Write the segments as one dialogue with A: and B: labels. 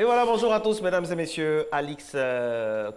A: Et voilà, bonjour à tous, mesdames et messieurs. Alix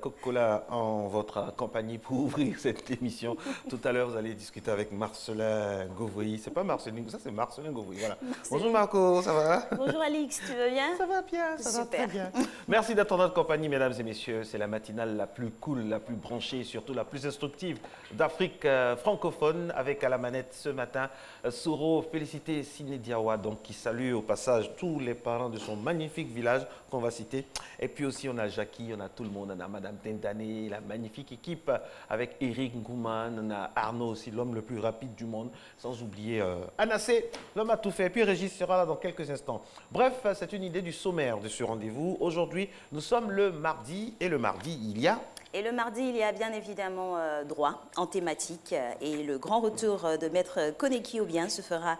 A: Kokola en votre compagnie pour ouvrir cette émission. Tout à l'heure, vous allez discuter avec Marcelin Gauvry. C'est pas Marcelin, ça c'est Marcelin Gauvry. Voilà. Bonjour Marco, ça va?
B: Bonjour Alix, tu vas bien?
A: Ça va bien, ça va
B: Super.
A: très bien. Merci d'être en notre compagnie, mesdames et messieurs. C'est la matinale la plus cool, la plus branchée, surtout la plus instructive d'Afrique francophone. Avec à la manette ce matin, Soro Félicité Sinédiawa, donc qui salue au passage tous les parents de son magnifique village qu'on va citer. Et puis aussi, on a Jackie, on a tout le monde, on a Madame Tintane, la magnifique équipe avec Eric Ngouman, on a Arnaud aussi, l'homme le plus rapide du monde, sans oublier Anassé, l'homme a tout fait. Et puis Régis sera là dans quelques instants. Bref, c'est une idée du sommaire de ce rendez-vous. Aujourd'hui, nous sommes le mardi, et le mardi, il y a...
B: Et le mardi, il y a bien évidemment droit en thématique et le grand retour de Maître Koneki Obien se fera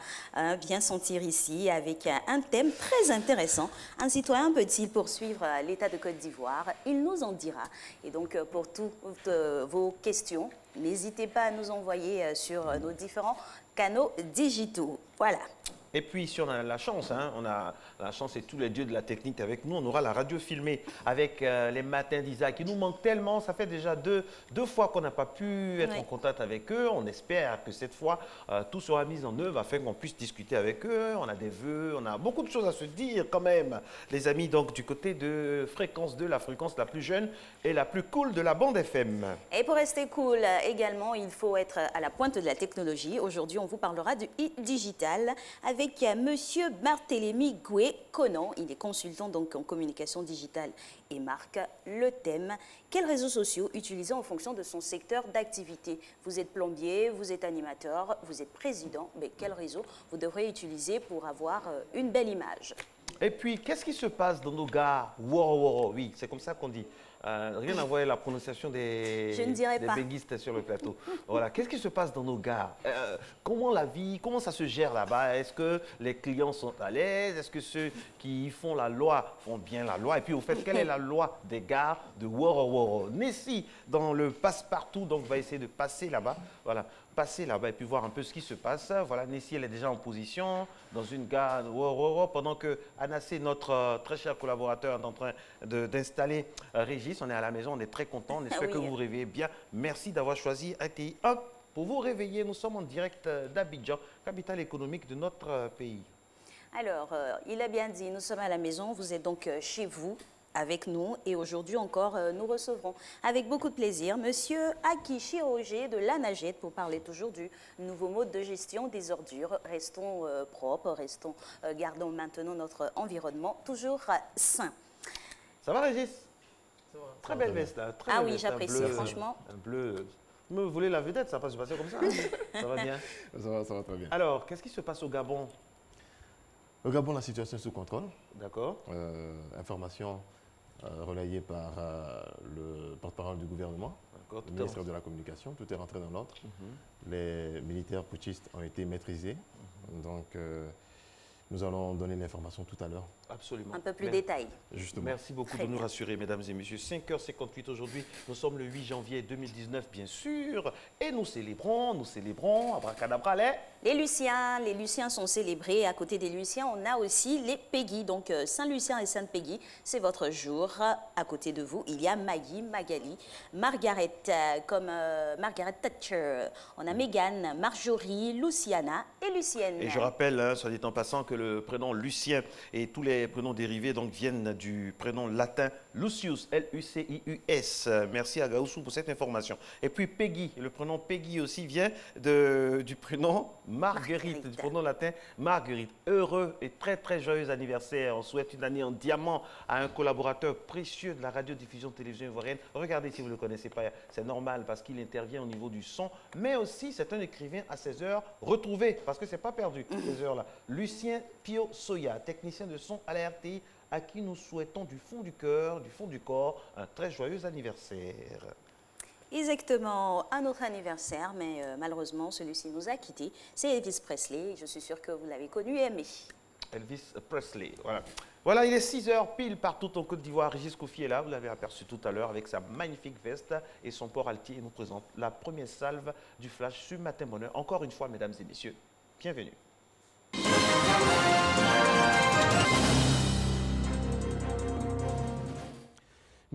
B: bien sentir ici avec un thème très intéressant. Un citoyen peut-il poursuivre l'État de Côte d'Ivoire? Il nous en dira. Et donc pour toutes vos questions, n'hésitez pas à nous envoyer sur nos différents canaux digitaux. Voilà.
A: Et puis, si on a la chance, on a la chance et tous les dieux de la technique avec nous, on aura la radio filmée avec les matins d'Isaac qui nous manquent tellement. Ça fait déjà deux fois qu'on n'a pas pu être en contact avec eux. On espère que cette fois, tout sera mis en œuvre afin qu'on puisse discuter avec eux. On a des vœux, on a beaucoup de choses à se dire quand même. Les amis, donc du côté de Fréquence 2, la fréquence la plus jeune et la plus cool de la bande FM.
B: Et pour rester cool également, il faut être à la pointe de la technologie. Aujourd'hui, on vous parlera du e-digital avec Monsieur Barthélémy Goué Conan. Il est consultant donc en communication digitale et marque. Le thème, quels réseaux sociaux utiliser en fonction de son secteur d'activité? Vous êtes plombier, vous êtes animateur, vous êtes président, mais quel réseau vous devrez utiliser pour avoir une belle image?
A: Et puis, qu'est-ce qui se passe dans nos gares? Woro, oui, c'est comme ça qu'on dit. Rien à voir avec la prononciation des benguistes sur le plateau. Voilà. Qu'est-ce qui se passe dans nos gares? Comment la vie, comment ça se gère là-bas? Est-ce que les clients sont à l'aise? Est-ce que ceux qui font la loi font bien la loi? Et puis, au fait, quelle est la loi des gares de Woro? Nessie, dans le passe-partout, donc va essayer de passer là-bas. Voilà. Passer là-bas et puis voir un peu ce qui se passe. Voilà, Nessie, elle est déjà en position dans une gare de Woro, pendant que Anassé, notre très cher collaborateur, est en train d'installer Régis. On est à la maison, on est très content. On espère que vous vous réveillez bien. Merci d'avoir choisi RTI 1 pour vous réveiller. Nous sommes en direct d'Abidjan, capitale économique de notre pays.
B: Alors, il a bien dit, nous sommes à la maison, vous êtes donc chez vous, avec nous, et aujourd'hui encore, nous recevrons avec beaucoup de plaisir Monsieur Akichi Roger de l'ANAGET pour parler toujours du nouveau mode de gestion des ordures. Restons propres, gardons maintenant notre environnement toujours sain.
A: Ça va Régis? Ça va. Très belle veste là.
B: Ah oui, j'apprécie franchement.
A: Un bleu. Vous voulez la vedette, ça va se passer comme ça. Ça va bien?
C: Ça va très bien.
A: Alors, qu'est-ce qui se passe au Gabon?
C: Au Gabon, la situation est sous contrôle.
A: D'accord.
C: Information relayée par le porte-parole du gouvernement, le ministère de la Communication. Tout est rentré dans l'ordre. Les militaires putschistes ont été maîtrisés. Donc, nous allons donner l'information tout à l'heure.
A: Absolument.
B: Un peu plus détaillé.
C: Justement.
A: Merci beaucoup de nous rassurer, mesdames et messieurs. 5h58 aujourd'hui. Nous sommes le 8 janvier 2019, bien sûr. Et nous célébrons, abracadabra,
B: les Luciens sont célébrés. À côté des Luciens, on a aussi les Peggy. Donc, Saint-Lucien et Sainte-Peggy, c'est votre jour. À côté de vous, il y a Maggie, Magali, Margaret, comme Margaret Thatcher. On a Mégane, Marjorie, Luciana et Lucienne.
A: Et je rappelle, soit dit en passant, que le prénom Lucien et tous les prénoms dérivés donc, viennent du prénom latin Lucius, L-U-C-I-U-S. Merci à Gaoussou pour cette information. Et puis Peggy, le prénom Peggy aussi vient du prénom Marguerite, du prénom latin Marguerite. Heureux et très très joyeux anniversaire. On souhaite une année en diamant à un collaborateur précieux de la radiodiffusion télévision ivoirienne. Regardez si vous ne le connaissez pas, c'est normal parce qu'il intervient au niveau du son, mais aussi c'est un écrivain à 16 heures retrouvé, parce que c'est pas perdu ces heures-là. Lucien Pio Soya, technicien de son à la RTI, à qui nous souhaitons du fond du cœur, du fond du corps, un très joyeux anniversaire.
B: Exactement, un autre anniversaire, mais malheureusement, celui-ci nous a quittés. C'est Elvis Presley, je suis sûre que vous l'avez connu et aimé.
A: Elvis Presley, voilà. Voilà, il est 6h pile partout en Côte d'Ivoire. Régis Koufi est là, vous l'avez aperçu tout à l'heure avec sa magnifique veste et son port altier. Il nous présente la première salve du flash sur Matin Bonheur. Encore une fois, mesdames et messieurs, bienvenue.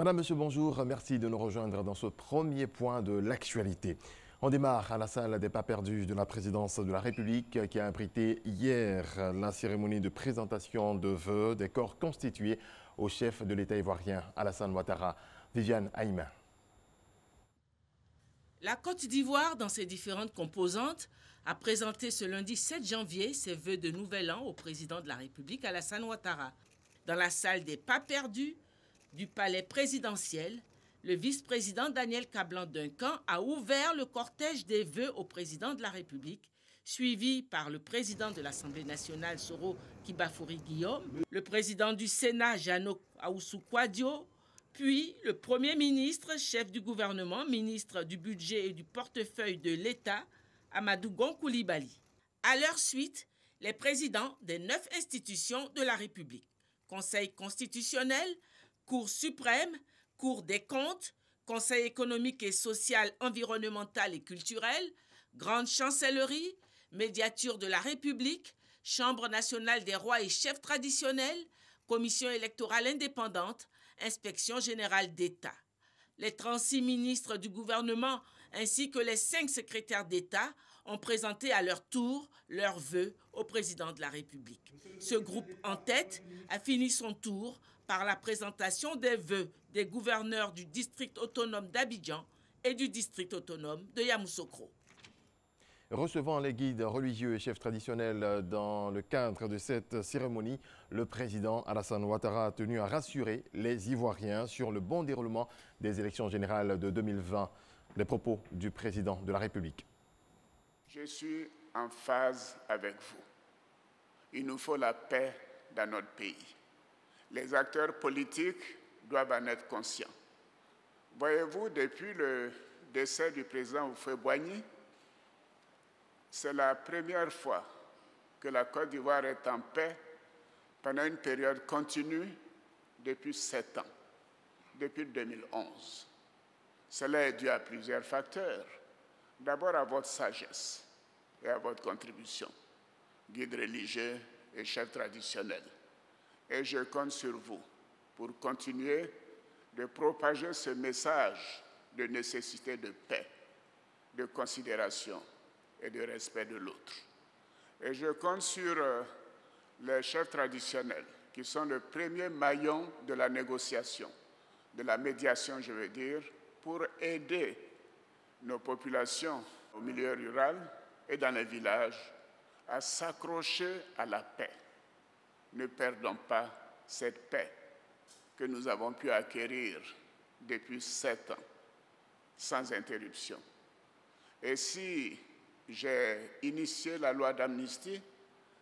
C: Madame, Monsieur, bonjour. Merci de nous rejoindre dans ce premier point de l'actualité. On démarre à la salle des pas perdus de la présidence de la République qui a abrité hier la cérémonie de présentation de vœux des corps constitués au chef de l'État ivoirien, Alassane Ouattara. Viviane Haïma.
D: La Côte d'Ivoire, dans ses différentes composantes, a présenté ce lundi 7 janvier ses vœux de nouvel an au président de la République, Alassane Ouattara. Dans la salle des pas perdus du palais présidentiel, le vice-président Daniel Kablan-Duncan a ouvert le cortège des vœux au président de la République, suivi par le président de l'Assemblée nationale, Soro Kibafouri Guillaume, le président du Sénat, Jano Aoussou Kouadio, puis le Premier ministre, chef du gouvernement, ministre du budget et du portefeuille de l'État, Amadou Gon Coulibaly. À leur suite, les présidents des 9 institutions de la République, Conseil constitutionnel, Cour suprême, Cour des comptes, Conseil économique et social, environnemental et culturel, Grande chancellerie, Médiature de la République, Chambre nationale des rois et chefs traditionnels, Commission électorale indépendante, Inspection générale d'État. Les 36 ministres du gouvernement ainsi que les 5 secrétaires d'État ont présenté à leur tour leurs vœux au président de la République. Ce groupe en tête a fini son tour par la présentation des vœux des gouverneurs du district autonome d'Abidjan et du district autonome de Yamoussoukro.
C: Recevant les guides religieux et chefs traditionnels dans le cadre de cette cérémonie, le président Alassane Ouattara a tenu à rassurer les Ivoiriens sur le bon déroulement des élections générales de 2020. Les propos du président de la République.
E: Je suis en phase avec vous. Il nous faut la paix dans notre pays. Les acteurs politiques doivent en être conscients. Voyez-vous, depuis le décès du président Houphouët-Boigny, c'est la première fois que la Côte d'Ivoire est en paix pendant une période continue depuis 7 ans, depuis 2011. Cela est dû à plusieurs facteurs. D'abord à votre sagesse et à votre contribution, guides religieux et chefs traditionnels. Et je compte sur vous pour continuer de propager ce message de nécessité de paix, de considération et de respect de l'autre. Et je compte sur les chefs traditionnels qui sont le premier maillon de la négociation, de la médiation, je veux dire, pour aider nos populations au milieu rural et dans les villages à s'accrocher à la paix. Ne perdons pas cette paix que nous avons pu acquérir depuis 7 ans, sans interruption. Et si j'ai initié la loi d'amnistie,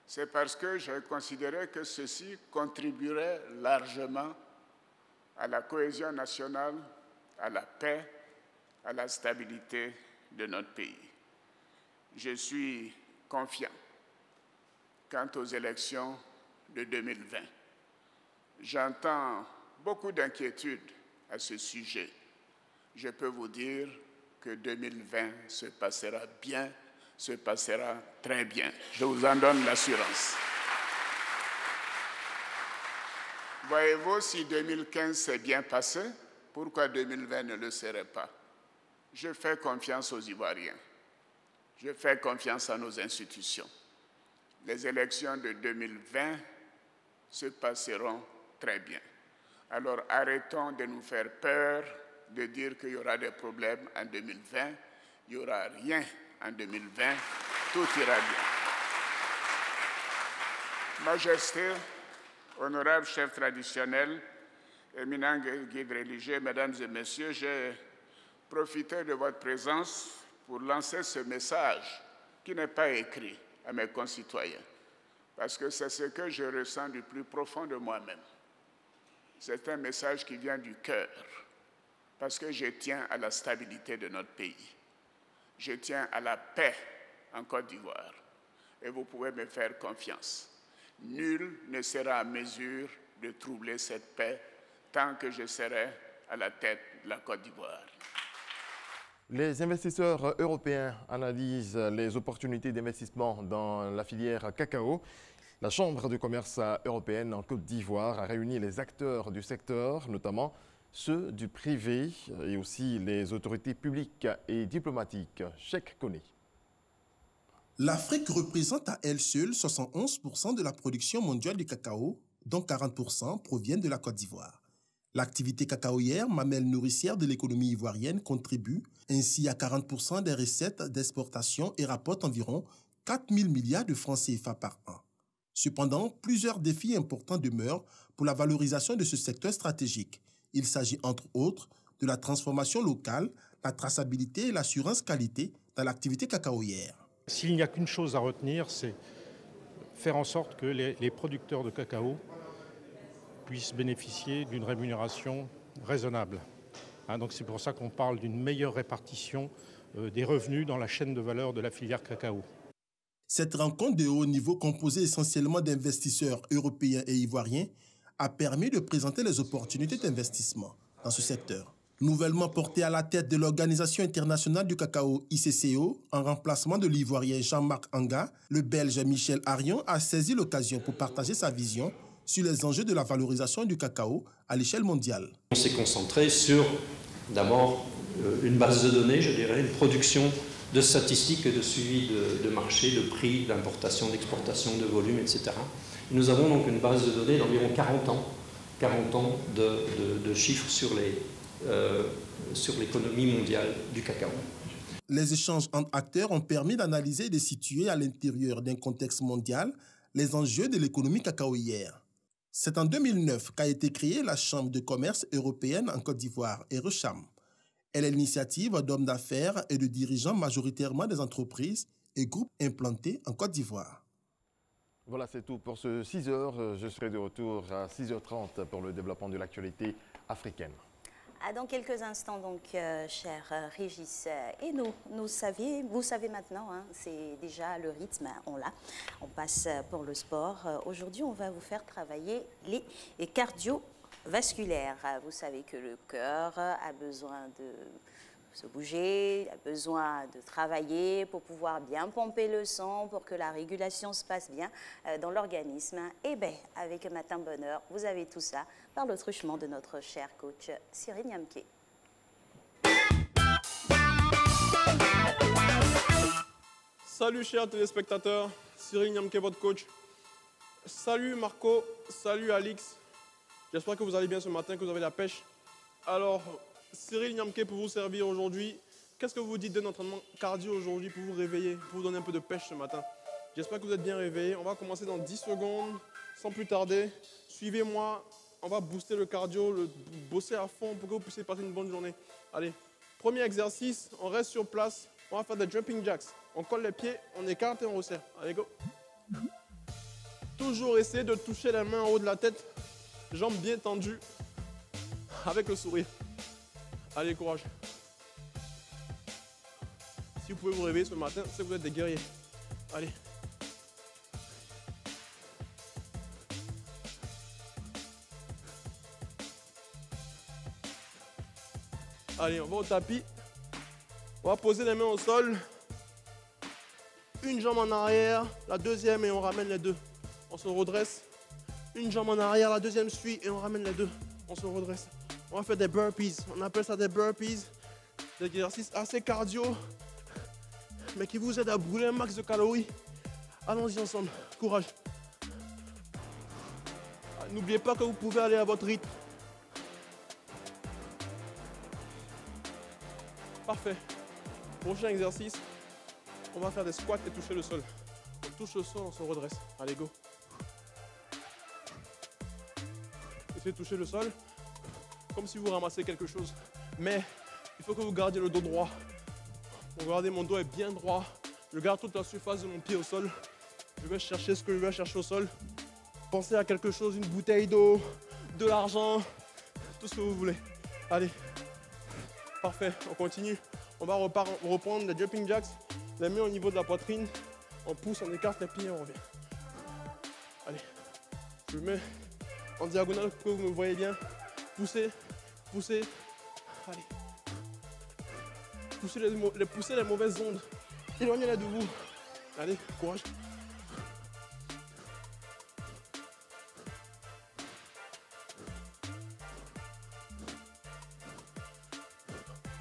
E: c'est parce que j'ai considéré que ceci contribuerait largement à la cohésion nationale, à la paix, à la stabilité de notre pays. Je suis confiant quant aux élections de 2020. J'entends beaucoup d'inquiétudes à ce sujet. Je peux vous dire que 2020 se passera bien, se passera très bien. Je vous en donne l'assurance. Voyez-vous, si 2015 s'est bien passé, pourquoi 2020 ne le serait pas? Je fais confiance aux Ivoiriens. Je fais confiance à nos institutions. Les élections de 2020 se passeront très bien. Alors arrêtons de nous faire peur, de dire qu'il y aura des problèmes en 2020. Il n'y aura rien en 2020. Tout ira bien. Majesté, honorables chefs traditionnels, éminents guides religieux, mesdames et messieurs, j'ai profité de votre présence pour lancer ce message qui n'est pas écrit à mes concitoyens, parce que c'est ce que je ressens du plus profond de moi-même. C'est un message qui vient du cœur, parce que je tiens à la stabilité de notre pays. Je tiens à la paix en Côte d'Ivoire, et vous pouvez me faire confiance. Nul ne sera en mesure de troubler cette paix tant que je serai à la tête de la Côte d'Ivoire.
C: Les investisseurs européens analysent les opportunités d'investissement dans la filière cacao. La Chambre de commerce européenne en Côte d'Ivoire a réuni les acteurs du secteur, notamment ceux du privé et aussi les autorités publiques et diplomatiques. Cheikh Koné.
F: L'Afrique représente à elle seule 71% de la production mondiale du cacao, dont 40% proviennent de la Côte d'Ivoire. L'activité cacaoyère, mamelle nourricière de l'économie ivoirienne, contribue ainsi à 40% des recettes d'exportation et rapporte environ 4 000 milliards de francs CFA par an. Cependant, plusieurs défis importants demeurent pour la valorisation de ce secteur stratégique. Il s'agit entre autres de la transformation locale, la traçabilité et l'assurance qualité dans l'activité cacaoyère.
G: S'il n'y a qu'une chose à retenir, c'est faire en sorte que les producteurs de cacao puissent bénéficier d'une rémunération raisonnable. Donc c'est pour ça qu'on parle d'une meilleure répartition des revenus dans la chaîne de valeur de la filière cacao.
F: Cette rencontre de haut niveau, composée essentiellement d'investisseurs européens et ivoiriens, a permis de présenter les opportunités d'investissement dans ce secteur. Nouvellement porté à la tête de l'Organisation internationale du cacao ICCO, en remplacement de l'Ivoirien Jean-Marc Anga, le Belge Michel Arion a saisi l'occasion pour partager sa vision sur les enjeux de la valorisation du cacao à l'échelle mondiale.
H: On s'est concentré sur, d'abord, une base de données, je dirais, une production de statistiques et de suivi de marché, de prix, d'importation, d'exportation, de volume, etc. Et nous avons donc une base de données d'environ 40 ans de chiffres sur l'économie mondiale du cacao.
F: Les échanges entre acteurs ont permis d'analyser et de situer à l'intérieur d'un contexte mondial les enjeux de l'économie cacaoyère. C'est en 2009 qu'a été créée la Chambre de commerce européenne en Côte d'Ivoire, EURECHAM. Elle est l'initiative d'hommes d'affaires et de dirigeants majoritairement des entreprises et groupes implantés en Côte d'Ivoire.
C: Voilà, c'est tout pour ce 6h. Je serai de retour à 6h30 pour le développement de l'actualité africaine.
B: Dans quelques instants, donc, cher Régis, et vous savez maintenant, hein, c'est déjà le rythme, on l'a. On passe pour le sport. Aujourd'hui, on va vous faire travailler les cardiovasculaires. Vous savez que le cœur a besoin de se bouger, a besoin de travailler pour pouvoir bien pomper le sang, pour que la régulation se passe bien dans l'organisme. Et bien, avec Matin Bonheur, vous avez tout ça par le truchement de notre cher coach Cyril Niamké.
I: Salut chers téléspectateurs, Cyril Niamké, votre coach. Salut Marco, salut Alix. J'espère que vous allez bien ce matin, que vous avez la pêche. Alors, Cyril Niamké pour vous servir aujourd'hui. Qu'est-ce que vous dites d'un entraînement cardio aujourd'hui pour vous réveiller, pour vous donner un peu de pêche ce matin? J'espère que vous êtes bien réveillés. On va commencer dans 10 secondes, sans plus tarder. Suivez-moi, on va booster le cardio, le bosser à fond pour que vous puissiez passer une bonne journée. Allez, premier exercice, on reste sur place. On va faire des jumping jacks. On colle les pieds, on écarte et on resserre. Allez, go. Toujours essayer de toucher les mains en haut de la tête, jambes bien tendues, avec le sourire. Allez, courage. Si vous pouvez vous réveiller ce matin, c'est que vous êtes des guerriers. Allez. Allez, on va au tapis. On va poser les mains au sol. Une jambe en arrière, la deuxième et on ramène les deux. On se redresse. Une jambe en arrière, la deuxième suit et on ramène les deux. On se redresse. On va faire des burpees. On appelle ça des burpees. Des exercices assez cardio, mais qui vous aident à brûler un max de calories. Allons-y ensemble. Courage. N'oubliez pas que vous pouvez aller à votre rythme. Parfait. Prochain exercice. On va faire des squats et toucher le sol. On touche le sol, on se redresse. Allez, go. Essayez de toucher le sol comme si vous ramassez quelque chose. Mais il faut que vous gardiez le dos droit. Regardez, mon dos est bien droit. Je garde toute la surface de mon pied au sol. Je vais chercher ce que je vais chercher au sol. Pensez à quelque chose, une bouteille d'eau, de l'argent, tout ce que vous voulez. Allez. Parfait, on continue. On va reprendre les jumping jacks. Les mains au niveau de la poitrine. On pousse, on écarte les pieds et on revient. Allez. Je mets en diagonale pour que vous me voyez bien. Poussez, poussez. Allez. Poussez les mauvaises ondes. Éloignez-les de vous. Allez, courage.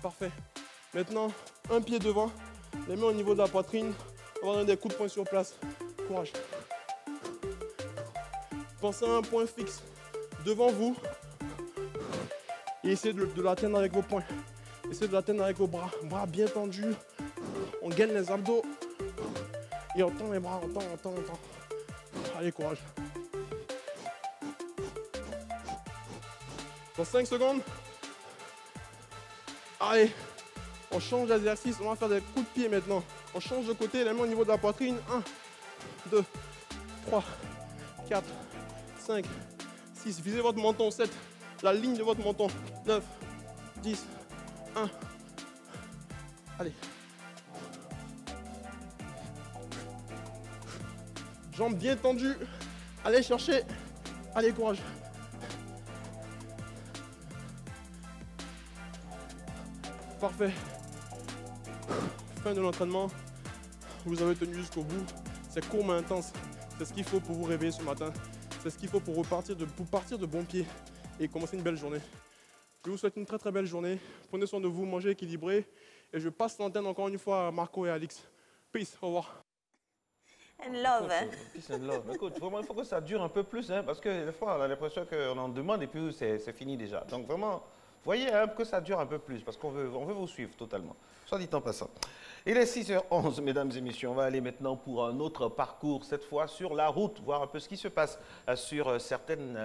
I: Parfait. Maintenant, un pied devant, les mains au niveau de la poitrine. On va donner des coups de poing sur place. Courage. Pensez à un point fixe devant vous. Et essayez de l'atteindre avec vos poings. Essayez de l'atteindre avec vos bras. Bras bien tendus. On gaine les abdos. Et on tend les bras, on tend. Allez, courage. Dans 5 secondes. Allez, on change d'exercice. On va faire des coups de pied maintenant. On change de côté, les mains au niveau de la poitrine. 1, 2, 3, 4, 5, 6. Visez votre menton. 7, la ligne de votre menton. 9, 10, 1. Allez. Jambes bien tendues. Allez chercher. Allez, courage. Parfait. Fin de l'entraînement. Vous avez tenu jusqu'au bout. C'est court mais intense. C'est ce qu'il faut pour vous réveiller ce matin. C'est ce qu'il faut pour partir de bon pied et commencer une belle journée. Je vous souhaite une très très belle journée. Prenez soin de vous, mangez équilibré. Et je passe l'antenne encore une fois à Marco et Alix. Peace, au revoir.
B: And love, hein?
A: Peace and love. Écoute, vraiment, il faut que ça dure un peu plus, hein, parce que des fois, on a l'impression qu'on en demande et puis c'est fini déjà. Donc vraiment, voyez hein, que ça dure un peu plus, parce qu'on veut vous suivre totalement. Soit dit en passant. Il est 6h11, mesdames et messieurs. On va aller maintenant pour un autre parcours, cette fois sur la route, voir un peu ce qui se passe sur certaines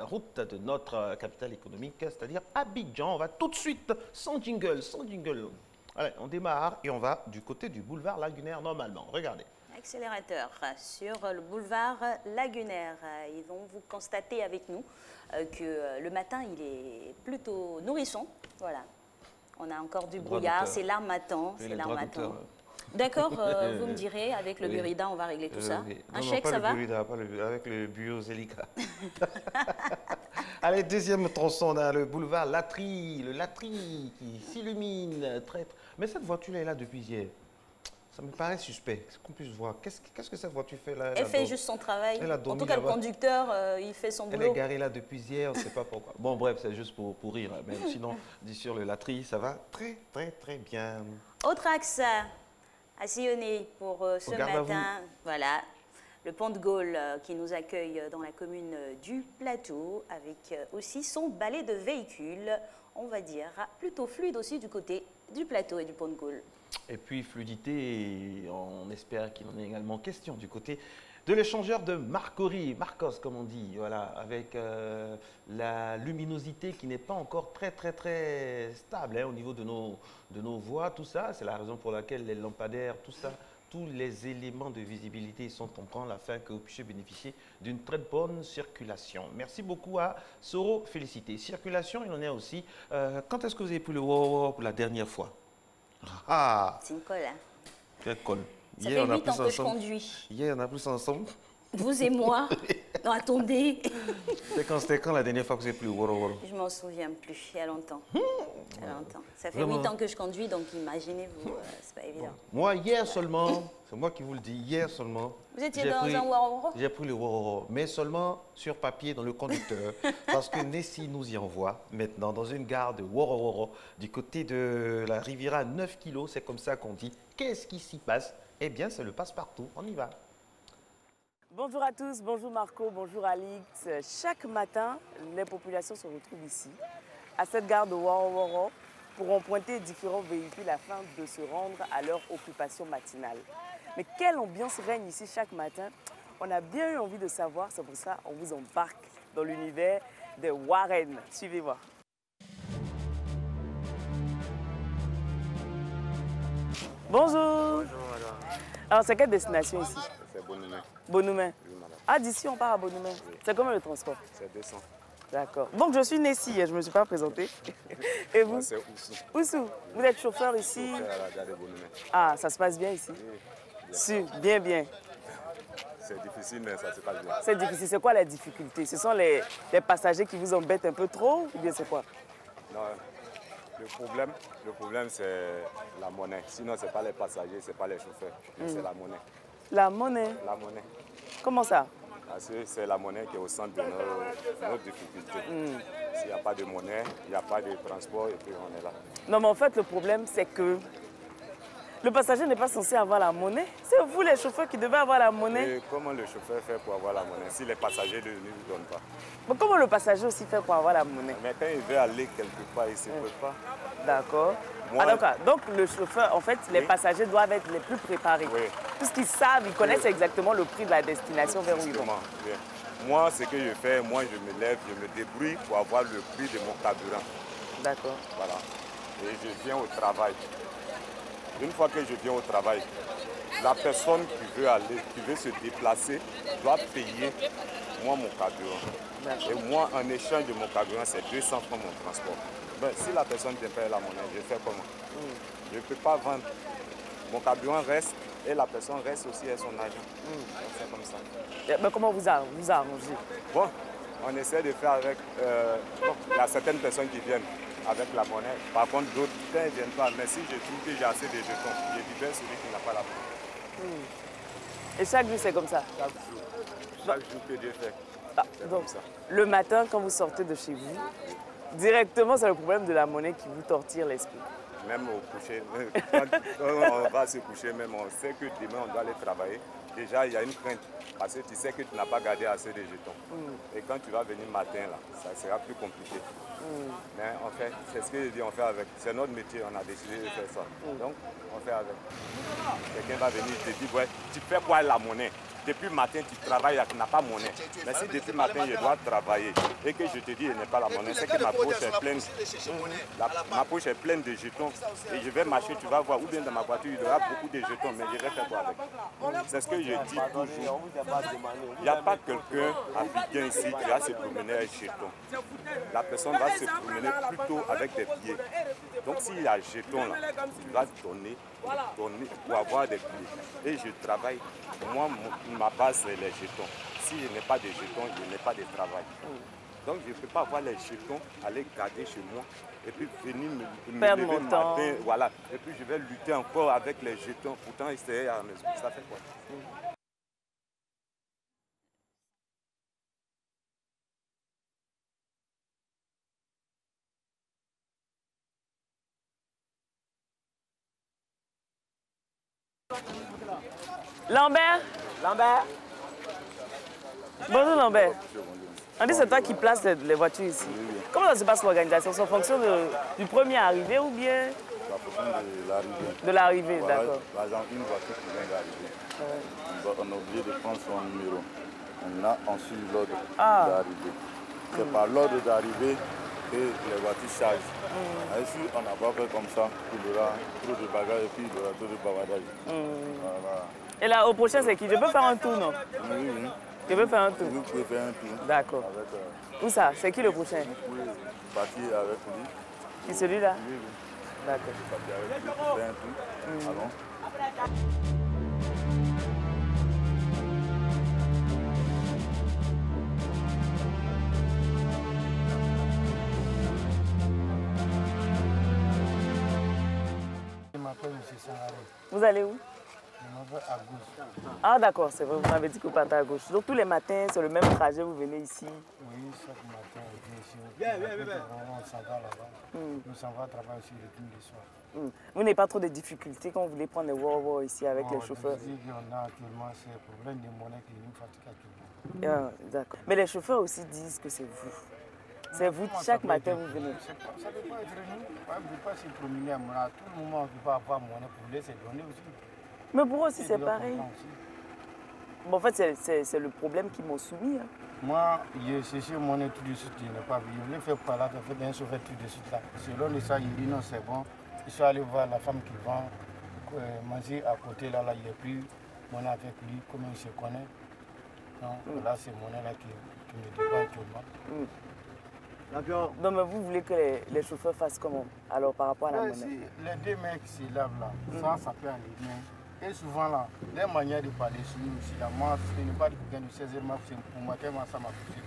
A: routes de notre capitale économique, c'est-à-dire Abidjan. On va tout de suite, sans jingle. Allez, on démarre et on va du côté du boulevard Lagunaire normalement. Regardez.
B: Accélérateur sur le boulevard Lagunaire. Ils vont vous constater avec nous que le matin, il est plutôt nourrisson. Voilà. On a encore du brouillard, c'est l'armatan. D'accord, vous me direz, avec le burida, on va régler tout ça.
A: Oui.
B: Un chèque, ça va?
A: Pas avec le Bureau-Zélica. Allez, deuxième tronçon, on a le boulevard Latry, le Latry qui s'illumine. Mais cette voiture est là depuis hier. Ça me paraît suspect, qu'on puisse voir. Qu'est-ce que cette voiture fait là?
B: Elle fait juste son travail. En tout cas, le conducteur, il fait son boulot.
A: Elle est garée là depuis hier, on ne sait pas pourquoi. Bon, bref, c'est juste pour rire. Mais sinon, dit sur le Latry, ça va très bien.
B: Autre axe à sillonner pour ce matin. Voilà, le pont de Gaulle qui nous accueille dans la commune du Plateau, avec aussi son balai de véhicules, on va dire, plutôt fluide aussi du côté du Plateau et du pont de Gaulle.
A: Et puis fluidité, on espère qu'il en est également question du côté de l'échangeur de Marcos, comme on dit, voilà, avec la luminosité qui n'est pas encore très stable hein, au niveau de nos voies, tout ça. C'est la raison pour laquelle les lampadaires, tout ça, tous les éléments de visibilité sont en branle afin que vous puissiez bénéficier d'une très bonne circulation. Merci beaucoup à Soro, félicité. Circulation, il en est aussi. Quand est-ce que vous avez pris le WOW pour la dernière fois?
B: C'est une colle. Hein.
A: Quelle colle?
B: Ça fait 8 ans que je conduis.
A: Hier, on a pris ça ensemble.
B: Vous et moi. Non, attendez.
A: C'était quand la dernière fois que vous avez pris le WOW?
B: Je ne m'en souviens plus, il y a longtemps. Ça fait 8 ans que je conduis, donc imaginez-vous, c'est pas évident.
A: Moi, hier seulement, c'est moi qui vous le dis, hier seulement.
B: Vous étiez dans un WOW?
A: J'ai pris le WOW, mais seulement sur papier dans le conducteur, parce que Nessie nous y envoie maintenant dans une gare de WOW, du côté de la Riviera 9 kg, c'est comme ça qu'on dit. Qu'est-ce qui s'y passe? Eh bien, c'est le passe-partout, on y va.
J: Bonjour à tous, bonjour Marco, bonjour Alix. Chaque matin, les populations se retrouvent ici, à cette gare de WOW, pour emprunter différents véhicules afin de se rendre à leur occupation matinale. Mais quelle ambiance règne ici chaque matin? On a bien eu envie de savoir, c'est pour ça qu'on vous embarque dans l'univers des Warren. Suivez-moi. Bonjour.
K: Bonjour madame.
J: Alors c'est quelle destination ici?
K: C'est Bonoumen.
J: Bonoumen.
K: Oui madame.
J: Ah, d'ici on part à Bonoumen. Oui. C'est combien le transport?
K: C'est 200. D'accord.
J: Donc je suis Nessie, je ne me suis pas présentée. Et vous?
K: C'est Oussou.
J: Oussou, vous êtes chauffeur ici?
K: Chauffeur à la gare de Bonoumen.
J: Ah, ça se passe bien ici?
K: Oui.
J: Bien.
K: C'est difficile, mais ça se passe bien.
J: C'est difficile. C'est quoi la difficulté? Ce sont les passagers qui vous embêtent un peu trop ou bien c'est quoi?
K: Non, le problème c'est la monnaie. Sinon, ce n'est pas les passagers, ce n'est pas les chauffeurs, c'est la monnaie.
J: La monnaie?
K: La monnaie.
J: Comment ça?
K: Parce que c'est la monnaie qui est au centre de nos difficultés. S'il n'y a pas de monnaie, il n'y a pas de transport et puis on est là.
J: Non, mais en fait, le problème, c'est que le passager n'est pas censé avoir la monnaie. C'est vous, les chauffeurs, qui devez avoir la monnaie.
K: Et comment le chauffeur fait pour avoir la monnaie si les passagers ne lui donnent pas?
J: Mais comment le passager aussi fait pour avoir la monnaie?
K: Mais quand il veut aller quelque part, il ne se peut pas.
J: D'accord. Donc le chauffeur, en fait, les passagers doivent être les plus préparés.
K: Oui.
J: Puisqu'ils savent, ils connaissent exactement le prix de la destination vers où ils vont.
K: Oui. Moi, ce que je fais, moi, je me lève, je me débrouille pour avoir le prix de mon carburant.
J: D'accord.
K: Voilà. Et je viens au travail. Une fois que je viens au travail, la personne qui veut aller, qui veut se déplacer, doit payer moi mon carburant. Et moi, en échange de mon carburant, c'est 200 francs mon transport. Ben, si la personne vient payer la monnaie, je fais comment? Je ne peux pas vendre. Mon carburant reste et la personne reste aussi à son argent. C'est comme ça.
J: Mais comment vous arrangez?
K: Bon, on essaie de faire avec... il y a certaines personnes qui viennent avec la monnaie. Par contre, d'autres, quand ils ne viennent pas, mais si je trouve que j'ai assez de jetons, je libère celui qui n'a pas la monnaie.
J: Et chaque jour, c'est comme ça?
K: Chaque jour. Chaque jour que Dieu fait. C'est comme ça.
J: Le matin, quand vous sortez de chez vous, directement, c'est le problème de la monnaie qui vous torture l'esprit.
K: Même au coucher, quand on va se coucher, même on sait que demain on doit aller travailler. Déjà, il y a une crainte parce que tu sais que tu n'as pas gardé assez de jetons. Et quand tu vas venir matin, là, ça sera plus compliqué. Mais en fait, c'est ce que je dis, on fait avec. C'est notre métier, on a décidé de faire ça. Donc, on fait avec. Quelqu'un va venir te dire, ouais, tu fais quoi la monnaie? Depuis le matin, tu travailles, tu n'as pas monnaie. Mais si depuis le matin, je dois travailler et que je te dis, il n'y a pas la monnaie, c'est que ma poche est pleine. Ma poche est pleine de jetons. Et je vais marcher, tu vas voir, ou bien dans ma voiture, il y aura beaucoup de jetons, mais je vais faire quoi avec? C'est ce que je dis toujours. Il n'y a pas quelqu'un africain ici qui va se promener avec jetons. La personne va se promener plutôt avec des billets. Donc s'il y a jetons là, tu vas donner pour avoir des billets. Et je travaille. Moi, ma base, c'est les jetons. Si je n'ai pas de jetons, je n'ai pas de travail. Donc, je ne peux pas avoir les jetons, aller garder chez moi, et puis venir me lever le matin. Voilà. Et puis, je vais lutter encore avec les jetons. Pourtant, c'est à la maison. Ça fait quoi?
J: Lambert? Bonjour Lambert. On dit c'est toi qui places les voitures ici. Oui. Comment ça se passe l'organisation? C'est en fonction du premier arrivé ou bien?
L: En fonction de l'arrivée.
J: De l'arrivée,
L: voilà,
J: d'accord.
L: Par exemple, une voiture qui vient d'arriver, on est obligé de prendre son numéro. On suit l'ordre d'arrivée. C'est par l'ordre d'arrivée que les voitures chargent. Si on n'a pas fait comme ça, il y aura trop de bagages et puis il y aura trop de bavardage. Voilà.
J: Et là, au prochain, c'est qui? Je peux faire un tour, non?
L: Oui, oui.
J: Je peux faire un tour?
L: Vous pouvez faire un tour.
J: D'accord. Où ça? C'est qui le prochain?
L: Vous pouvez partir avec lui.
J: Qui, celui-là?
L: Oui, oui.
J: D'accord.
L: Partir avec lui, faire un tour. Allons.
J: Vous allez où?
M: À gauche.
J: Ah d'accord, c'est vrai, vous m'avez dit que vous partez à gauche. Donc tous les matins, c'est le même trajet, vous venez ici?
M: Oui, chaque matin, on vient ici. On s'en va là-bas. Nous s'en va travailler sur le retour du soir.
J: Vous n'avez pas trop de difficultés quand vous voulez prendre les Wow ici avec les chauffeurs?
M: On a actuellement ces problèmes de monnaie qui nous fatiguent actuellement.
J: D'accord. Mais les chauffeurs aussi disent que c'est vous. C'est vous, chaque matin, vous venez.
M: Ça ne peut pas être nous. On ne peut pas se promener à monnaie. À tout moment, on ne peut pas avoir monnaie pour laisser donner aussi.
J: Mais pour eux aussi, c'est pareil. Bon, en fait, c'est le problème qu'ils m'ont soumis. Hein.
M: Moi, j'ai cherché monnaie tout de suite, je n'ai pas vu. Je voulais faire par là, je fais un chauffeur tout de suite là. Selon ça, il dit non, c'est bon. Je suis allé voir la femme qui vend manger à côté là, il n'y a plus monnaie avec lui, comme il se connaît. Donc là, c'est monnaie là qui me dépend actuellement.
J: Non, mais vous voulez que les chauffeurs fassent comment? Alors, par rapport à la monnaie?
M: Si les deux mecs se lavent là, ça peut aller. Et souvent là, les manières de parler sur nous aussi, là, moi, ce n'est pas de quelqu'un de 16 heures, pour moi, tellement ça m'a touché.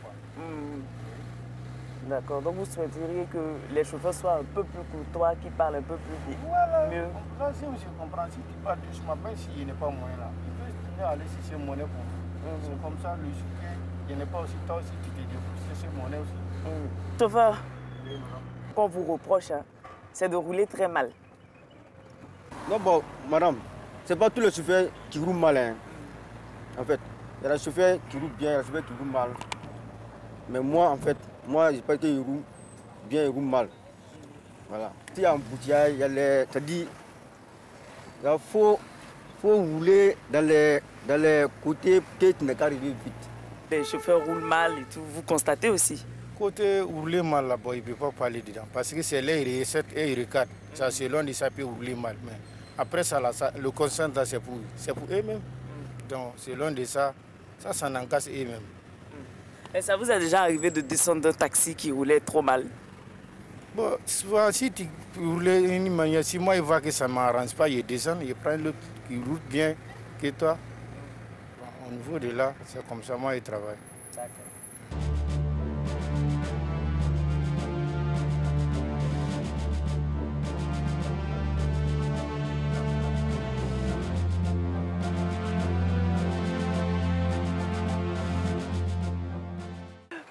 J: D'accord, donc vous souhaiteriez que les chauffeurs soient un peu plus courtois, qui parlent un peu plus vite,
M: voilà,
J: mieux?
M: Là, si je comprends, si tu parles doucement, même s'il n'est pas moyen là, il peut aller chercher monnaie C'est comme ça, le sucre, il n'y en a pas aussi, toi aussi, tu te débrouilles, c'est monnaie aussi.
J: Chauffeur, qu'on vous reproche, hein, c'est de rouler très mal.
N: Non, bon, madame, c'est pas tous les chauffeurs qui roulent mal. Hein. En fait, il y a des chauffeurs qui roulent bien, il y a des chauffeurs qui roulent mal. Mais moi, en fait, moi, je pense qu'ils roulent bien, ils roulent mal. Voilà. S'il y a un boutillage, il y a les. C'est-à-dire, il faut rouler dans les côtés que tu n'es qu'à arriver vite.
J: Les chauffeurs roulent mal et tout, vous constatez aussi?
M: Côté rouler mal là-bas, il ne peut pas parler dedans. Parce que c'est les recettes et les recadres. Ça, selon les ça peut rouler mal. Mais après ça, là, ça le consent, c'est pour eux-mêmes. Donc, selon de ça n'engage eux-mêmes.
J: Et ça vous est déjà arrivé de descendre d'un taxi qui roulait trop mal?
M: Bon, souvent, si tu roulais d'une manière, si moi, il voit que ça ne m'arrange pas, il descend, il prend l'autre qui roule bien que toi. Bon, au niveau de là, c'est comme ça, moi, il travaille. D'accord.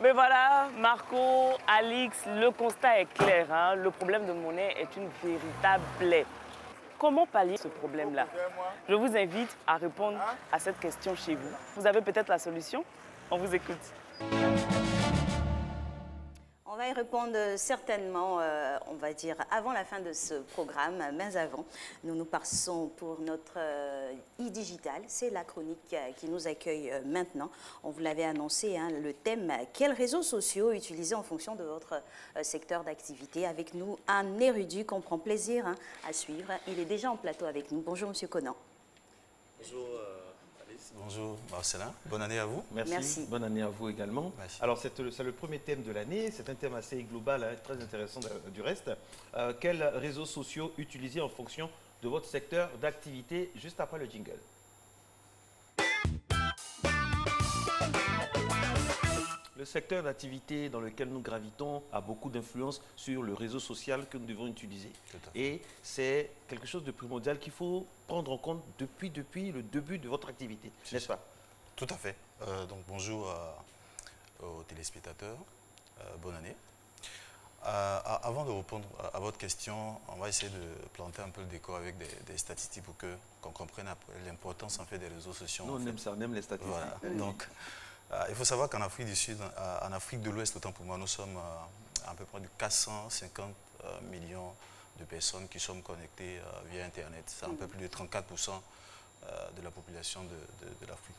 J: Mais voilà, Marco, Alix, le constat est clair. Hein? Le problème de monnaie est une véritable plaie. Comment pallier ce problème-là? Je vous invite à répondre à cette question chez vous. Vous avez peut-être la solution? On vous écoute.
B: On va y répondre certainement, on va dire, avant la fin de ce programme. Mais avant, nous passons pour notre e-digital. C'est la chronique qui nous accueille maintenant. On vous l'avait annoncé, hein, le thème « Quels réseaux sociaux utiliser en fonction de votre secteur d'activité ?» Avec nous, un érudit qu'on prend plaisir à suivre. Il est déjà en plateau avec nous. Bonjour, Monsieur Conan.
O: Bonjour. Bonjour Marcelin, bonne année à vous.
A: Merci. Bonne année à vous également. Merci. Alors c'est le premier thème de l'année, c'est un thème assez global, hein, très intéressant du reste. Quels réseaux sociaux utiliser en fonction de votre secteur d'activité, juste après le jingle? Le secteur d'activité dans lequel nous gravitons a beaucoup d'influence sur le réseau social que nous devons utiliser. Et c'est quelque chose de primordial qu'il faut prendre en compte depuis le début de votre activité, n'est-ce pas?
O: Tout à fait. Donc bonjour aux téléspectateurs, bonne année. Avant de répondre à votre question, on va essayer de planter un peu le décor avec des statistiques pour qu'on comprenne l'importance en fait des réseaux sociaux.
A: Nous, on aime ça, on aime les statistiques.
O: Voilà. Donc, il faut savoir qu'en Afrique du Sud, en Afrique de l'Ouest, autant pour moi, nous sommes à peu près de 450 millions de personnes qui sont connectées via Internet. C'est un peu plus de 34% de la population de l'Afrique.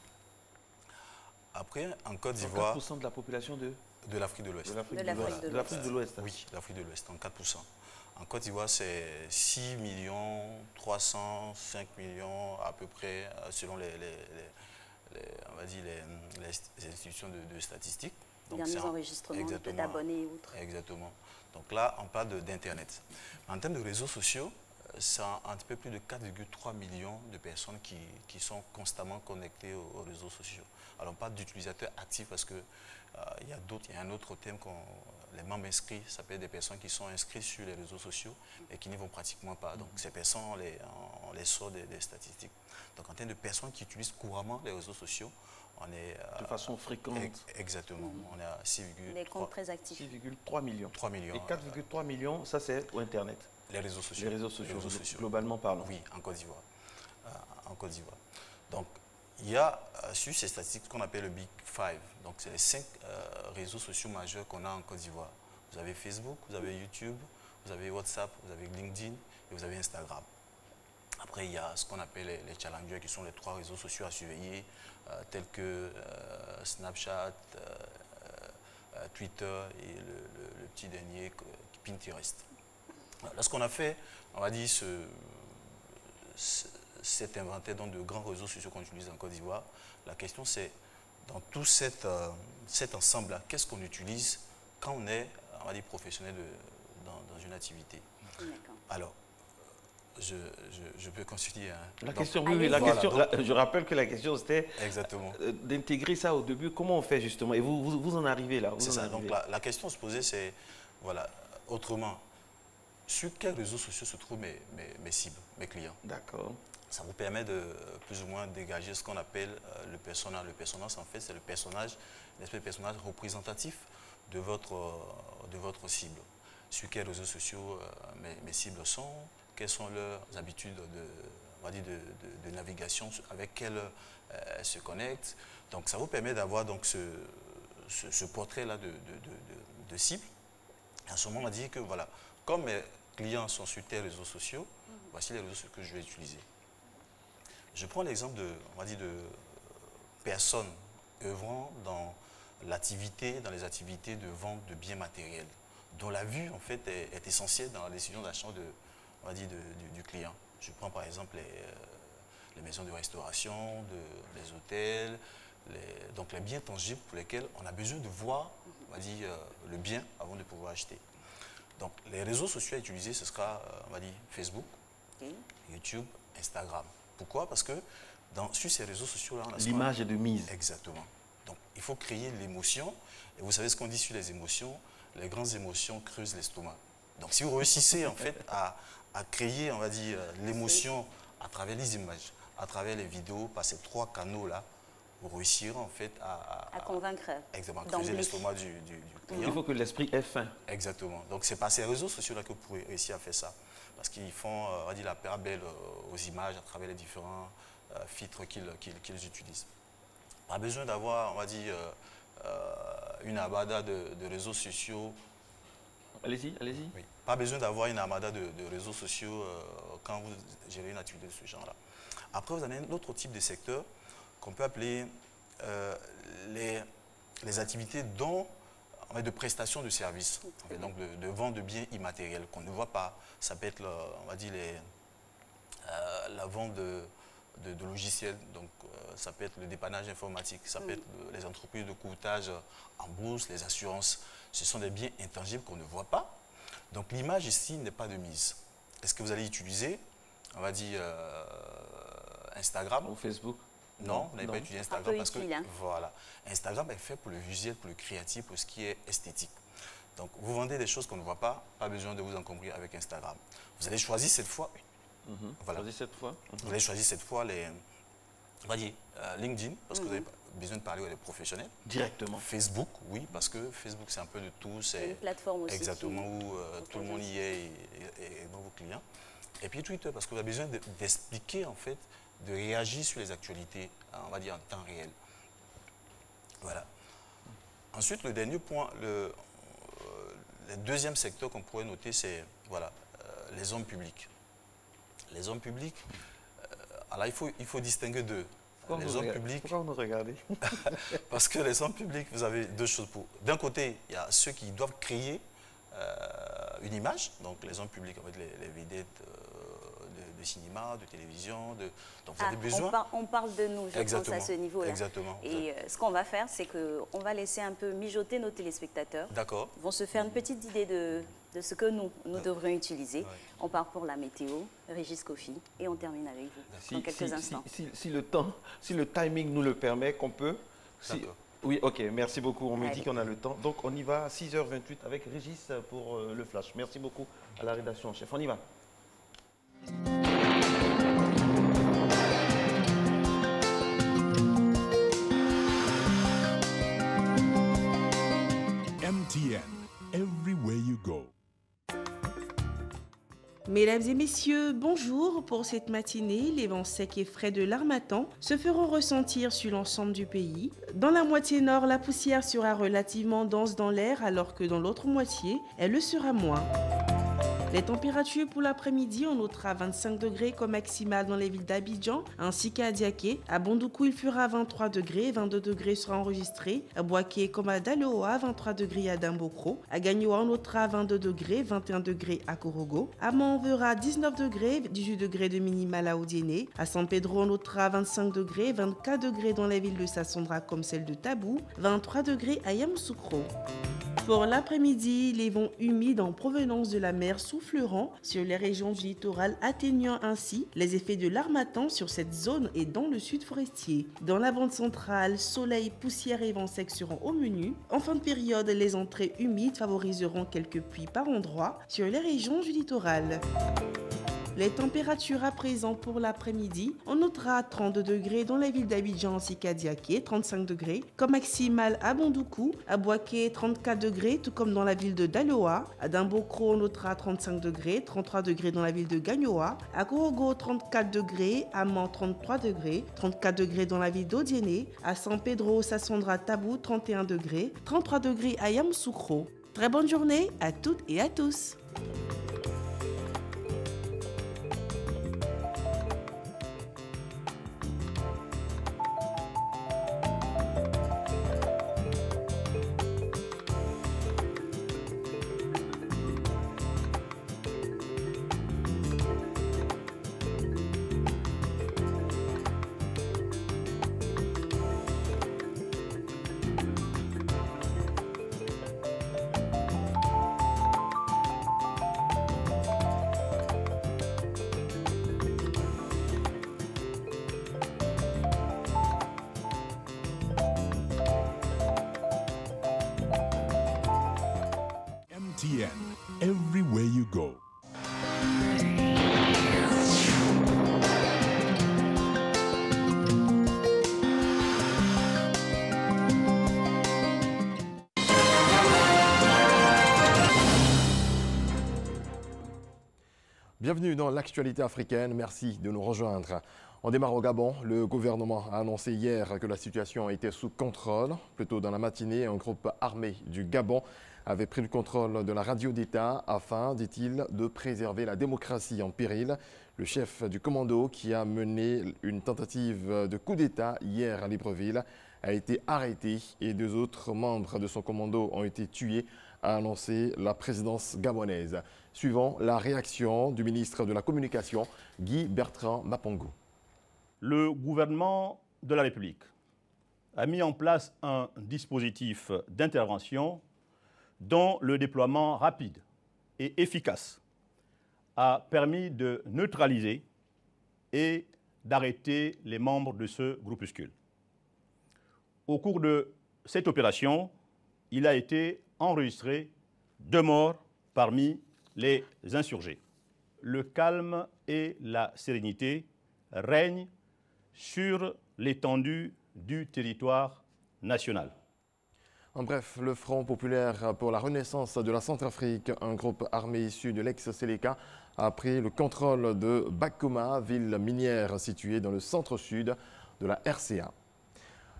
O: Après, en Côte d'Ivoire... 34%
A: de la population de
O: l'Afrique de l'Ouest.
A: De l'Afrique de l'Ouest.
O: Oui, l'Afrique de l'Ouest, 34%. En Côte d'Ivoire, c'est 6 millions, 305 millions à peu près, selon on va dire les institutions de statistiques.
B: Donc, il y a des enregistrements d'abonnés et autres.
O: Exactement. Donc là, on parle d'Internet. En termes de réseaux sociaux, c'est un peu plus de 4,3 millions de personnes qui sont constamment connectées aux réseaux sociaux. Alors on parle d'utilisateurs actifs parce qu'il y a un autre thème les membres inscrits, ça peut être des personnes qui sont inscrites sur les réseaux sociaux et qui n'y vont pratiquement pas. Donc ces personnes, on les sort des statistiques. Donc en termes de personnes qui utilisent couramment les réseaux sociaux, on est...
A: de façon fréquente.
O: Exactement. On est à 6,3
B: les comptes très actifs.
O: 6,3 millions. 3 millions.
A: Et 4,3 millions, ça c'est pour Internet.
O: Les réseaux sociaux.
A: Les réseaux sociaux, globalement parlant.
O: Oui, en Côte d'Ivoire. En Côte d'Ivoire. Donc, il y a sur ces statistiques ce qu'on appelle le Big Five. Donc, c'est les 5 réseaux sociaux majeurs qu'on a en Côte d'Ivoire. Vous avez Facebook, vous avez YouTube, vous avez WhatsApp, vous avez LinkedIn et vous avez Instagram. Après, il y a ce qu'on appelle les challengers, qui sont les 3 réseaux sociaux à surveiller, tels que Snapchat, Twitter et le petit dernier, Pinterest. Là, ce qu'on a fait, on va dire, cet inventaire de grands réseaux sociaux qu'on utilise en Côte d'Ivoire, la question c'est, dans tout cet ensemble-là, qu'est-ce qu'on utilise quand on est, on va dire, professionnel dans une activité? Alors, je peux continuer. Hein.
A: La question, oui, la question, je rappelle que la question c'était d'intégrer ça au début. Comment on fait justement? Et vous en arrivez là.
O: C'est ça. Donc la question à se poser, c'est, voilà, autrement, sur quels réseaux sociaux se trouvent mes cibles, mes clients?
A: D'accord.
O: ça vous permet de plus ou moins dégager ce qu'on appelle le persona. Le persona, en fait, c'est le personnage, l'espèce de personnage représentatif de votre cible. Sur quels réseaux sociaux mes cibles sont, quelles sont leurs habitudes de navigation, avec quelles elles se connectent. Donc ça vous permet d'avoir donc ce portrait-là de cible. À ce moment, on a dit que voilà, comme mes clients sont sur tels réseaux sociaux, voici les réseaux sociaux que je vais utiliser. Je prends l'exemple de personnes œuvrant dans les activités de vente de biens matériels, dont la vue en fait est essentielle dans la décision d'achat du client. Je prends par exemple les maisons de restauration, les hôtels, donc les biens tangibles pour lesquels on a besoin de voir le bien avant de pouvoir acheter. Donc les réseaux sociaux à utiliser, ce sera Facebook, YouTube, Instagram. Pourquoi? Parce que sur ces réseaux sociaux-là,
A: l'image est de mise.
O: Exactement. Donc il faut créer l'émotion. Et vous savez ce qu'on dit sur les émotions, les grandes émotions creusent l'estomac. Donc si vous réussissez en fait à créer, on va dire, l'émotion à travers les images, à travers les vidéos, par ces 3 canaux-là, vous réussirez en fait
B: à convaincre.
O: Exactement, creuser l'estomac du client.
A: Il faut que l'esprit ait faim.
O: Exactement. Donc c'est par ces réseaux sociaux-là que vous pourrez réussir à faire ça. Parce qu'ils font la part belle aux images à travers les différents filtres qu'ils utilisent. Pas besoin d'avoir, on va dire, une abada de réseaux sociaux.
A: Allez-y, allez-y.
O: Oui. Pas besoin d'avoir une armada de réseaux sociaux quand vous gérez une activité de ce genre-là. Après, vous avez un autre type de secteur qu'on peut appeler les activités de prestation de services, donc de vente de biens immatériels qu'on ne voit pas. Ça peut être, on va dire, la vente de logiciels, donc ça peut être le dépannage informatique, ça peut être les entreprises de courtage en bourse, les assurances. Ce sont des biens intangibles qu'on ne voit pas. Donc l'image ici n'est pas de mise. Est-ce que vous allez utiliser, on va dire, Instagram
A: ou Facebook?
O: Non, vous n'avez pas utilisé Instagram parce que voilà, Instagram est fait pour le visuel, pour le créatif, pour ce qui est esthétique. Donc vous vendez des choses qu'on ne voit pas besoin de vous encombrer avec Instagram. Vous allez choisir cette fois,
A: voilà.
O: Vous allez choisir cette fois on va dire, LinkedIn, parce que vous avez besoin de parler aux professionnels.
A: Directement.
O: Facebook, oui, parce que Facebook c'est un peu de tout. C'est
B: une plateforme aussi.
O: Exactement, où tout le monde y est et dans vos clients. Et puis Twitter, parce que vous avez besoin d'expliquer en fait, de réagir sur les actualités, on va dire en temps réel. Voilà. Ensuite, le dernier point, le deuxième secteur qu'on pourrait noter, c'est les hommes publics. Les hommes publics, alors il faut distinguer deux.
A: Pourquoi vous nous regardez?
O: Parce que les hommes publics, vous avez deux choses. D'un côté, il y a ceux qui doivent créer une image, donc les hommes publics, en fait, les vedettes de cinéma, de télévision. Donc vous avez besoin...
B: On parle de nous, je pense, à ce niveau-là.
O: Exactement.
B: Et ce qu'on va faire, c'est qu'on va laisser un peu mijoter nos téléspectateurs.
O: D'accord.
B: Ils vont se faire une petite idée de ce que nous devrions utiliser. Ouais. On part pour la météo, Régis Kofi, et on termine avec vous dans quelques instants.
A: Si le timing nous le permet, qu'on peut... Oui, ok, merci beaucoup. On me dit qu'on a le temps. Donc on y va à 6h28 avec Régis pour le flash. Merci beaucoup à la rédaction en chef. On y va.
P: MTN, everywhere you go.
Q: Mesdames et messieurs, bonjour. Pour cette matinée, les vents secs et frais de l'Harmattan se feront ressentir sur l'ensemble du pays. Dans la moitié nord, la poussière sera relativement dense dans l'air, alors que dans l'autre moitié, elle le sera moins. Les températures pour l'après-midi, on notera 25 degrés comme maximal dans les villes d'Abidjan ainsi qu'à Diaké. À Bondoukou, il fera 23 degrés, 22 degrés sera enregistré. À Boaké comme à Daloa, 23 degrés à Dambokro. À Gagnoa, on notera 22 degrés, 21 degrés à Korogo. À Mont, on verra 19 degrés, 18 degrés de minimal à Odiéné. À San Pedro, on notera 25 degrés, 24 degrés dans les villes de Sassandra comme celle de Tabou, 23 degrés à Yamoussoukro. Pour l'après-midi, les vents humides en provenance de la mer souffleront sur les régions du littoral, atténuant ainsi les effets de l'Harmattan sur cette zone et dans le sud forestier. Dans la bande centrale, soleil, poussière et vent sec seront au menu. En fin de période, les entrées humides favoriseront quelques pluies par endroits sur les régions du littoral. Les températures à présent pour l'après-midi, on notera 32 degrés dans la ville d'Abidjan ainsi qu'à Diaké, 35 degrés, comme maximal à Bondoukou, à Boaké 34 degrés, tout comme dans la ville de Daloa, à Dimbokro on notera 35 degrés, 33 degrés dans la ville de Gagnoa, à Korogo 34 degrés, à Mans 33 degrés, 34 degrés dans la ville d'Odiéné, à San Pedro Sassandra Tabou 31 degrés, 33 degrés à Yamoussoukro. Très bonne journée à toutes et à tous.
P: MTN, everywhere you go.
C: Bienvenue dans l'actualité africaine, merci de nous rejoindre. On démarre au Gabon. Le gouvernement a annoncé hier que la situation était sous contrôle. Plus tôt dans la matinée, un groupe armé du Gabon avait pris le contrôle de la radio d'État afin, dit-il, de préserver la démocratie en péril. Le chef du commando qui a mené une tentative de coup d'État hier à Libreville a été arrêté et 2 autres membres de son commando ont été tués, a annoncé la présidence gabonaise. Suivant la réaction du ministre de la Communication, Guy Bertrand Mapongo.
R: Le gouvernement de la République a mis en place un dispositif d'intervention dont le déploiement rapide et efficace a permis de neutraliser et d'arrêter les membres de ce groupuscule. Au cours de cette opération, il a été enregistré 2 morts parmi les insurgés. Le calme et la sérénité règnent sur l'étendue du territoire national.
C: En bref, le Front populaire pour la renaissance de la Centrafrique, un groupe armé issu de l'ex-Séléka, a pris le contrôle de Bakoma, ville minière située dans le centre-sud de la RCA.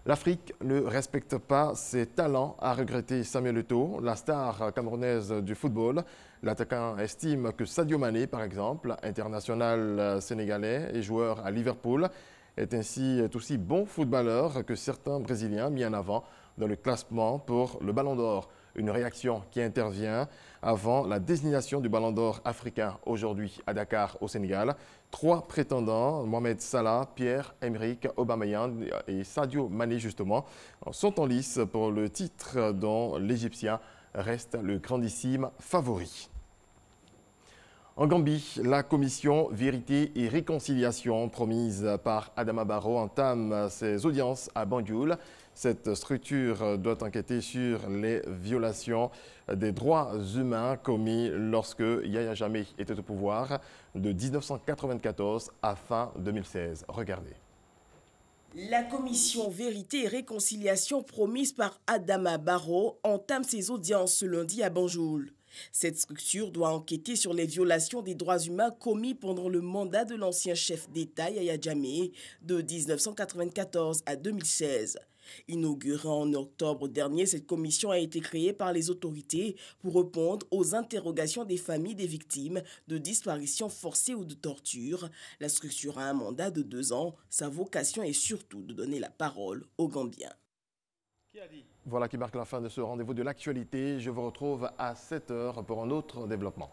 C: L'Afrique ne respecte pas ses talents, a regretté Samuel Eto'o, la star camerounaise du football. L'attaquant estime que Sadio Mané, par exemple, international sénégalais et joueur à Liverpool, est aussi bon footballeur que certains Brésiliens mis en avant dans le classement pour le Ballon d'Or. Une réaction qui intervient avant la désignation du Ballon d'Or africain aujourd'hui à Dakar au Sénégal. 3 prétendants, Mohamed Salah, Pierre-Emerick Aubameyang et Sadio Mané justement, sont en lice pour le titre dont l'Égyptien reste le grandissime favori. En Gambie, la commission Vérité et Réconciliation promise par Adama Barrow entame ses audiences à Banjul. Cette structure doit enquêter sur les violations des droits humains commis lorsque Yahya Jammeh était au pouvoir de 1994 à fin 2016. Regardez.
S: La commission Vérité et Réconciliation promise par Adama Barrow entame ses audiences ce lundi à Banjul. Cette structure doit enquêter sur les violations des droits humains commis pendant le mandat de l'ancien chef d'État Yahya Jammeh de 1994 à 2016. Inaugurée en octobre dernier, cette commission a été créée par les autorités pour répondre aux interrogations des familles des victimes de disparitions forcées ou de torture. La structure a un mandat de 2 ans. Sa vocation est surtout de donner la parole aux Gambiens.
C: Voilà qui marque la fin de ce rendez-vous de l'actualité. Je vous retrouve à 7 h pour un autre développement.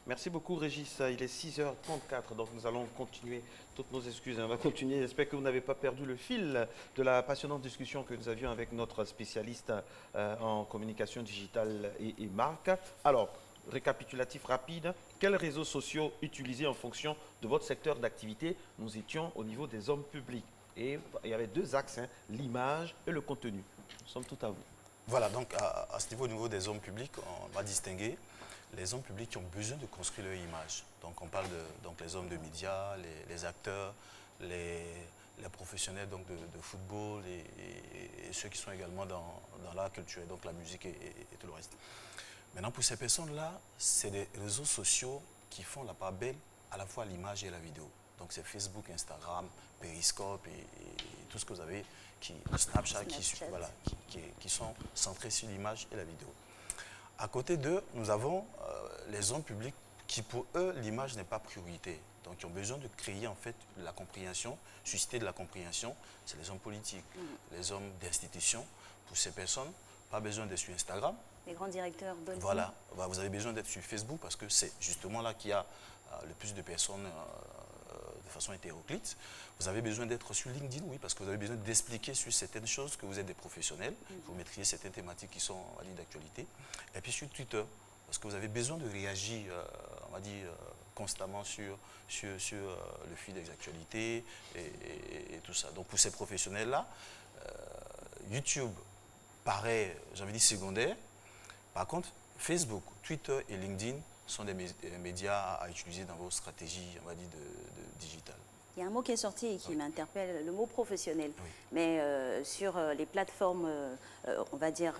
A: Merci beaucoup Régis, il est 6h34, donc nous allons continuer, toutes nos excuses, on va continuer. J'espère que vous n'avez pas perdu le fil de la passionnante discussion que nous avions avec notre spécialiste en communication digitale et marque. Alors, récapitulatif rapide, quels réseaux sociaux utiliser en fonction de votre secteur d'activité? Nous étions au niveau des hommes publics et il y avait 2 axes, l'image et le contenu. Nous sommes tout à vous.
O: Voilà, donc à ce niveau, au niveau des hommes publics, on va distinguer les hommes publics qui ont besoin de construire leur image. Donc on parle de les hommes de médias, les acteurs, les professionnels donc de football et ceux qui sont également dans l'art culturel, donc la musique et tout le reste. Maintenant, pour ces personnes-là, c'est des réseaux sociaux qui font la part belle à la fois à l'image et à la vidéo. Donc c'est Facebook, Instagram, Periscope et tout ce que vous avez, Snapchat, qui sont centrés sur l'image et la vidéo. À côté d'eux, nous avons les hommes publics qui, pour eux, l'image n'est pas priorité. Donc, ils ont besoin de créer, en fait, de la compréhension, susciter de la compréhension. C'est les hommes politiques, les hommes d'institutions. Pour ces personnes, pas besoin d'être sur Instagram.
B: Les grands directeurs d'Olympe.
O: Voilà, vous avez besoin d'être sur Facebook parce que c'est justement là qu'il y a le plus de personnes de façon hétéroclite. Vous avez besoin d'être sur LinkedIn, oui, parce que vous avez besoin d'expliquer sur certaines choses que vous êtes des professionnels, vous maîtrisez certaines thématiques qui sont d'actualité. Et puis sur Twitter, parce que vous avez besoin de réagir, on va dire, constamment sur le fil des actualités et tout ça. Donc pour ces professionnels-là, YouTube paraît, j'ai envie de dire, secondaire. Par contre, Facebook, Twitter et LinkedIn sont des médias à utiliser dans vos stratégies, on va dire, de digital.
B: Il y a un mot qui est sorti et qui m'interpelle, le mot professionnel. Oui. Mais sur les plateformes, on va dire,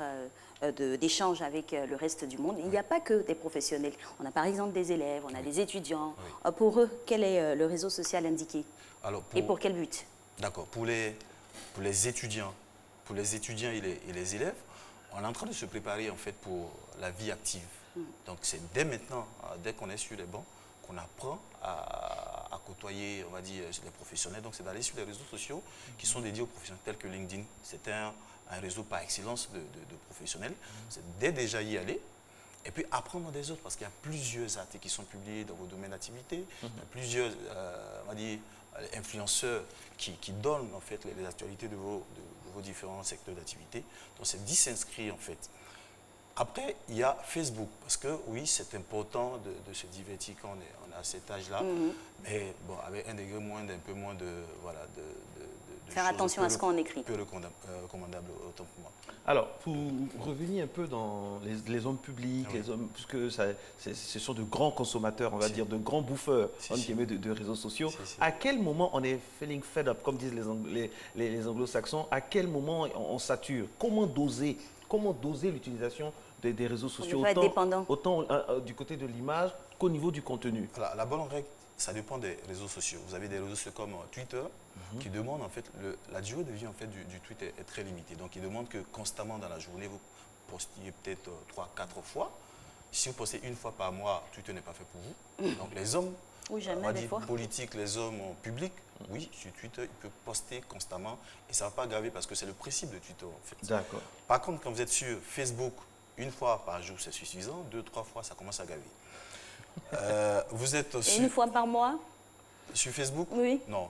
B: d'échange avec le reste du monde, il n'y a pas que des professionnels. On a par exemple des élèves, on a des étudiants. Oui. Pour eux, quel est le réseau social indiqué? Alors, et pour quel but?
O: D'accord. Pour les étudiants, et les élèves, on est en train de se préparer en fait pour la vie active. Donc c'est dès maintenant, dès qu'on est sur les bancs, qu'on apprend à côtoyer, on va dire, les professionnels. Donc c'est d'aller sur les réseaux sociaux qui sont dédiés aux professionnels tels que LinkedIn. C'est un réseau par excellence de professionnels. C'est dès déjà y aller. Et puis apprendre des autres, parce qu'il y a plusieurs articles qui sont publiés dans vos domaines d'activité. Il y a plusieurs, on va dire, influenceurs qui donnent en fait les actualités de vos différents secteurs d'activité. Donc c'est d'y s'inscrire en fait. Après, il y a Facebook, parce que oui, c'est important de se divertir quand on est à cet âge-là, mais bon, avec un degré un peu moins de voilà,
B: faire attention à ce qu'on écrit.
O: Peu recommandable autant pour moi.
A: Alors, pour revenir un peu dans les hommes publics, les hommes, puisque ce sont de grands consommateurs, on va dire, de grands bouffeurs de réseaux sociaux, à quel moment on est feeling fed up, comme disent les anglo-saxons, à quel moment on sature? Comment doser l'utilisation des réseaux sociaux, autant du côté de l'image qu'au niveau du contenu?
O: Alors, la bonne règle, ça dépend des réseaux sociaux. Vous avez des réseaux sociaux comme Twitter qui demandent en fait, la durée de vie en fait, du tweet est très limitée. Donc il demande que constamment dans la journée, vous postiez peut-être 3-4 fois. Si vous postez une fois par mois, Twitter n'est pas fait pour vous. Donc les hommes politiques, les hommes publics, oui, sur Twitter, ils peuvent poster constamment et ça ne va pas graver parce que c'est le principe de Twitter en fait.
A: D'accord.
O: Par contre, quand vous êtes sur Facebook, une fois par jour, c'est suffisant. 2-3 fois, ça commence à gaver. Vous êtes
B: et une fois par mois?
O: Sur Facebook?
B: Oui.
O: Non.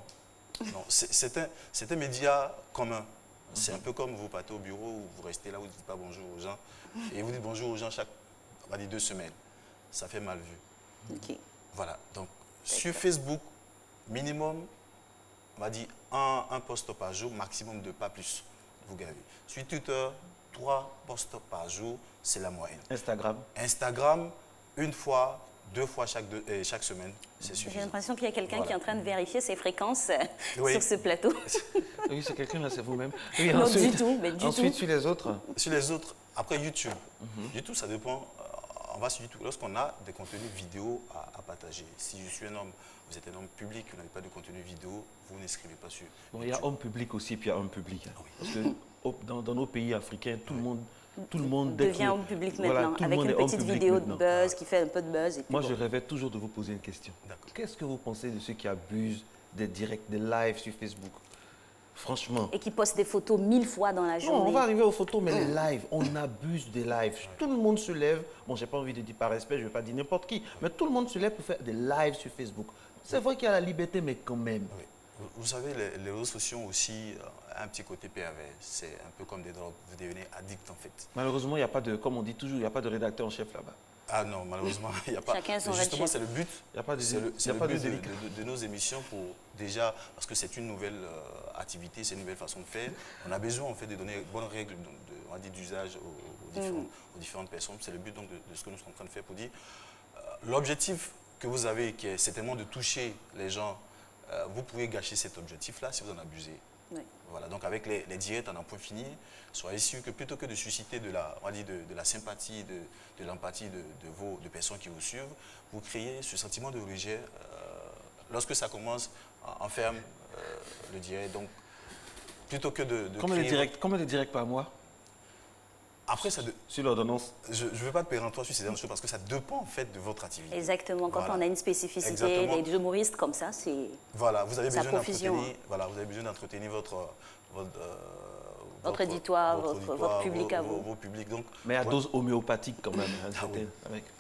O: Non, c'est un média commun. C'est un peu comme vous partez au bureau, où vous restez là, vous ne dites pas bonjour aux gens. Et vous dites bonjour aux gens chaque, on va dire, 2 semaines. Ça fait mal vu.
B: Okay.
O: Voilà. Donc, sur Facebook, minimum, on va dire un post par jour, maximum 2, pas plus. Vous gavez. Sur Twitter, 3 posts par jour, c'est la moyenne. Instagram, 1 fois, 2 fois chaque semaine, c'est suffisant.
B: J'ai l'impression qu'il y a quelqu'un qui est en train de vérifier ses fréquences sur ce plateau.
A: Oui, c'est quelqu'un là, c'est vous-même.
B: Oui, non, du tout, mais du
A: ensuite,
B: tout.
A: sur les autres?
O: Sur les autres, après YouTube. YouTube, ça dépend. On va sur YouTube. Lorsqu'on a des contenus vidéo à partager. Si je suis un homme, vous êtes un homme public, vous n'avez pas de contenu vidéo, vous n'inscrivez pas sur
A: YouTube. Il y a homme public aussi, puis il y a homme public. Parce que dans nos pays africains, tout le monde
B: devient homme public maintenant, avec une petite vidéo de buzz qui fait un peu de buzz. Et
A: moi, je rêvais toujours de vous poser une question. Qu'est-ce que vous pensez de ceux qui abusent des directs, des lives sur Facebook? Franchement.
B: Et qui postent des photos 1000 fois dans la journée.
A: Non, on va arriver aux photos, mais les lives, on abuse des lives. Tout le monde se lève. Bon, j'ai pas envie de dire par respect, je ne vais pas dire n'importe qui, mais tout le monde se lève pour faire des lives sur Facebook. C'est vrai qu'il y a la liberté, mais quand même.
O: Oui. Vous savez, les réseaux sociaux ont aussi un petit côté pervers. C'est un peu comme des drogues. Vous devenez addict en fait.
A: Malheureusement, il n'y a pas de, comme on dit toujours, il n'y a pas de rédacteur en chef là-bas.
O: Ah non, malheureusement, il n'y a pas.
B: Chacun son
O: justement, c'est le but.
A: Il n'y a pas de,
O: c'est le but de nos émissions pour déjà, parce que c'est une nouvelle activité, c'est une nouvelle façon de faire. On a besoin en fait de donner bonnes règles d'usage aux aux différentes personnes. C'est le but donc, de ce que nous sommes en train de faire pour dire l'objectif que vous avez, qui est certainement de toucher les gens, vous pouvez gâcher cet objectif-là si vous en abusez. Oui. Voilà, donc avec les directs en un point fini, soyez sûr que plutôt que de susciter de la sympathie, de l'empathie de personnes qui vous suivent, vous créez ce sentiment de rejet. Lorsque ça commence, on ferme le direct. Donc, plutôt que de
A: Combien de directs par mois?
O: Après,
A: sur l'ordonnance.
O: Je ne veux pas te péremptoire sur ces choses parce que ça dépend en fait de votre activité.
B: Exactement. Quand on a une spécificité, les humoristes comme ça, c'est.
O: Voilà, vous avez besoin d'entretenir votre
B: éditoire, votre public à vous.
O: Vos publics. Donc,
A: mais à dose homéopathique quand même.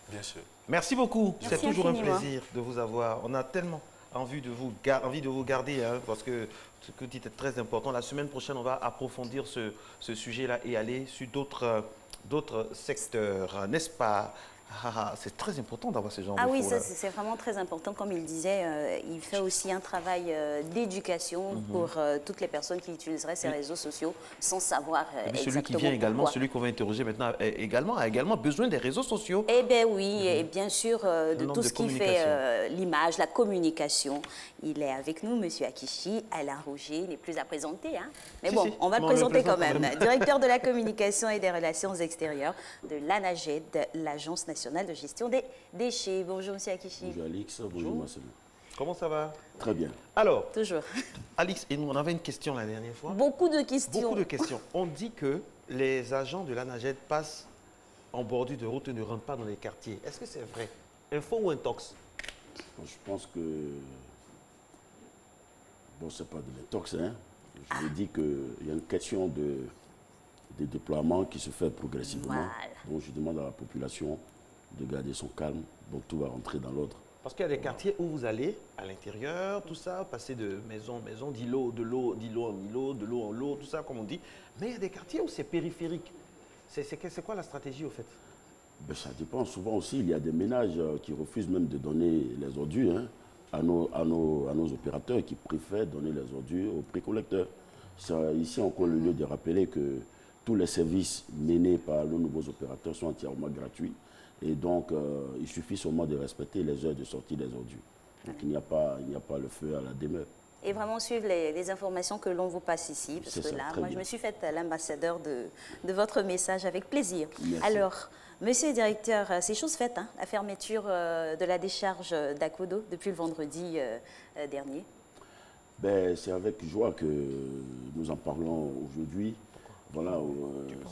O: Bien sûr.
A: Merci beaucoup. C'est toujours un plaisir de vous avoir. On a tellement envie de vous garder parce que ce que vous dites est très important. La semaine prochaine, on va approfondir ce sujet-là et aller sur d'autres secteurs, n'est-ce pas? C'est très important d'avoir ces gens de
B: oui, c'est vraiment très important. Comme il disait, il fait aussi un travail d'éducation pour toutes les personnes qui utiliseraient ces réseaux sociaux sans savoir exactement
A: celui qui vient également, celui qu'on va interroger maintenant, a également besoin des réseaux sociaux.
B: Eh bien oui, et bien sûr de tout ce qui fait l'image, la communication. Il est avec nous, M. Akichi, Alain Roger, il n'est plus à présenter. Hein. Mais bon, on va le présenter quand même. Directeur de la communication et des relations extérieures de l'ANAGED, l'Agence nationale de gestion des déchets. Bonjour, M. Akichi.
T: Bonjour, Alix. Bonjour, Marcelo.
A: Comment ça va?
T: Très bien.
A: Alors,
B: toujours.
A: Alix, et nous, on avait une question la dernière fois.
B: Beaucoup de questions.
A: Beaucoup de questions. On dit que les agents de l'ANAGED passent en bordure de route et ne rentrent pas dans les quartiers. Est-ce que c'est vrai? Info ou intox?
T: Je pense que... Bon, ce n'est pas de l'intox, hein. Je vous dis qu'il y a une question de déploiement qui se fait progressivement. Voilà. Donc, je demande à la population de garder son calme. Donc, tout va rentrer dans l'ordre.
A: Parce qu'il y a des quartiers où vous allez, à l'intérieur, tout ça, passer de maison en maison, d'îlot en îlot, de l'eau en l'eau, tout ça, comme on dit. Mais il y a des quartiers où c'est périphérique. C'est quoi la stratégie, au fait?
T: Ben, ça dépend. Souvent aussi, il y a des ménages qui refusent même de donner les ordures à nos opérateurs qui préfèrent donner les ordures aux précollecteurs. Ici, encore le lieu de rappeler que tous les services menés par nos nouveaux opérateurs sont entièrement gratuits. Et donc, il suffit seulement de respecter les heures de sortie des ordures. Donc, il n'y a pas le feu à la demeure.
B: Et vraiment suivre les informations que l'on vous passe ici. Parce que là, moi, je me suis faite l'ambassadeur de votre message avec plaisir.
T: Merci.
B: Alors, monsieur le directeur, c'est chose faite, hein, la fermeture de la décharge d'Akwedo depuis le vendredi dernier.
T: Ben, c'est avec joie que nous en parlons aujourd'hui. Voilà,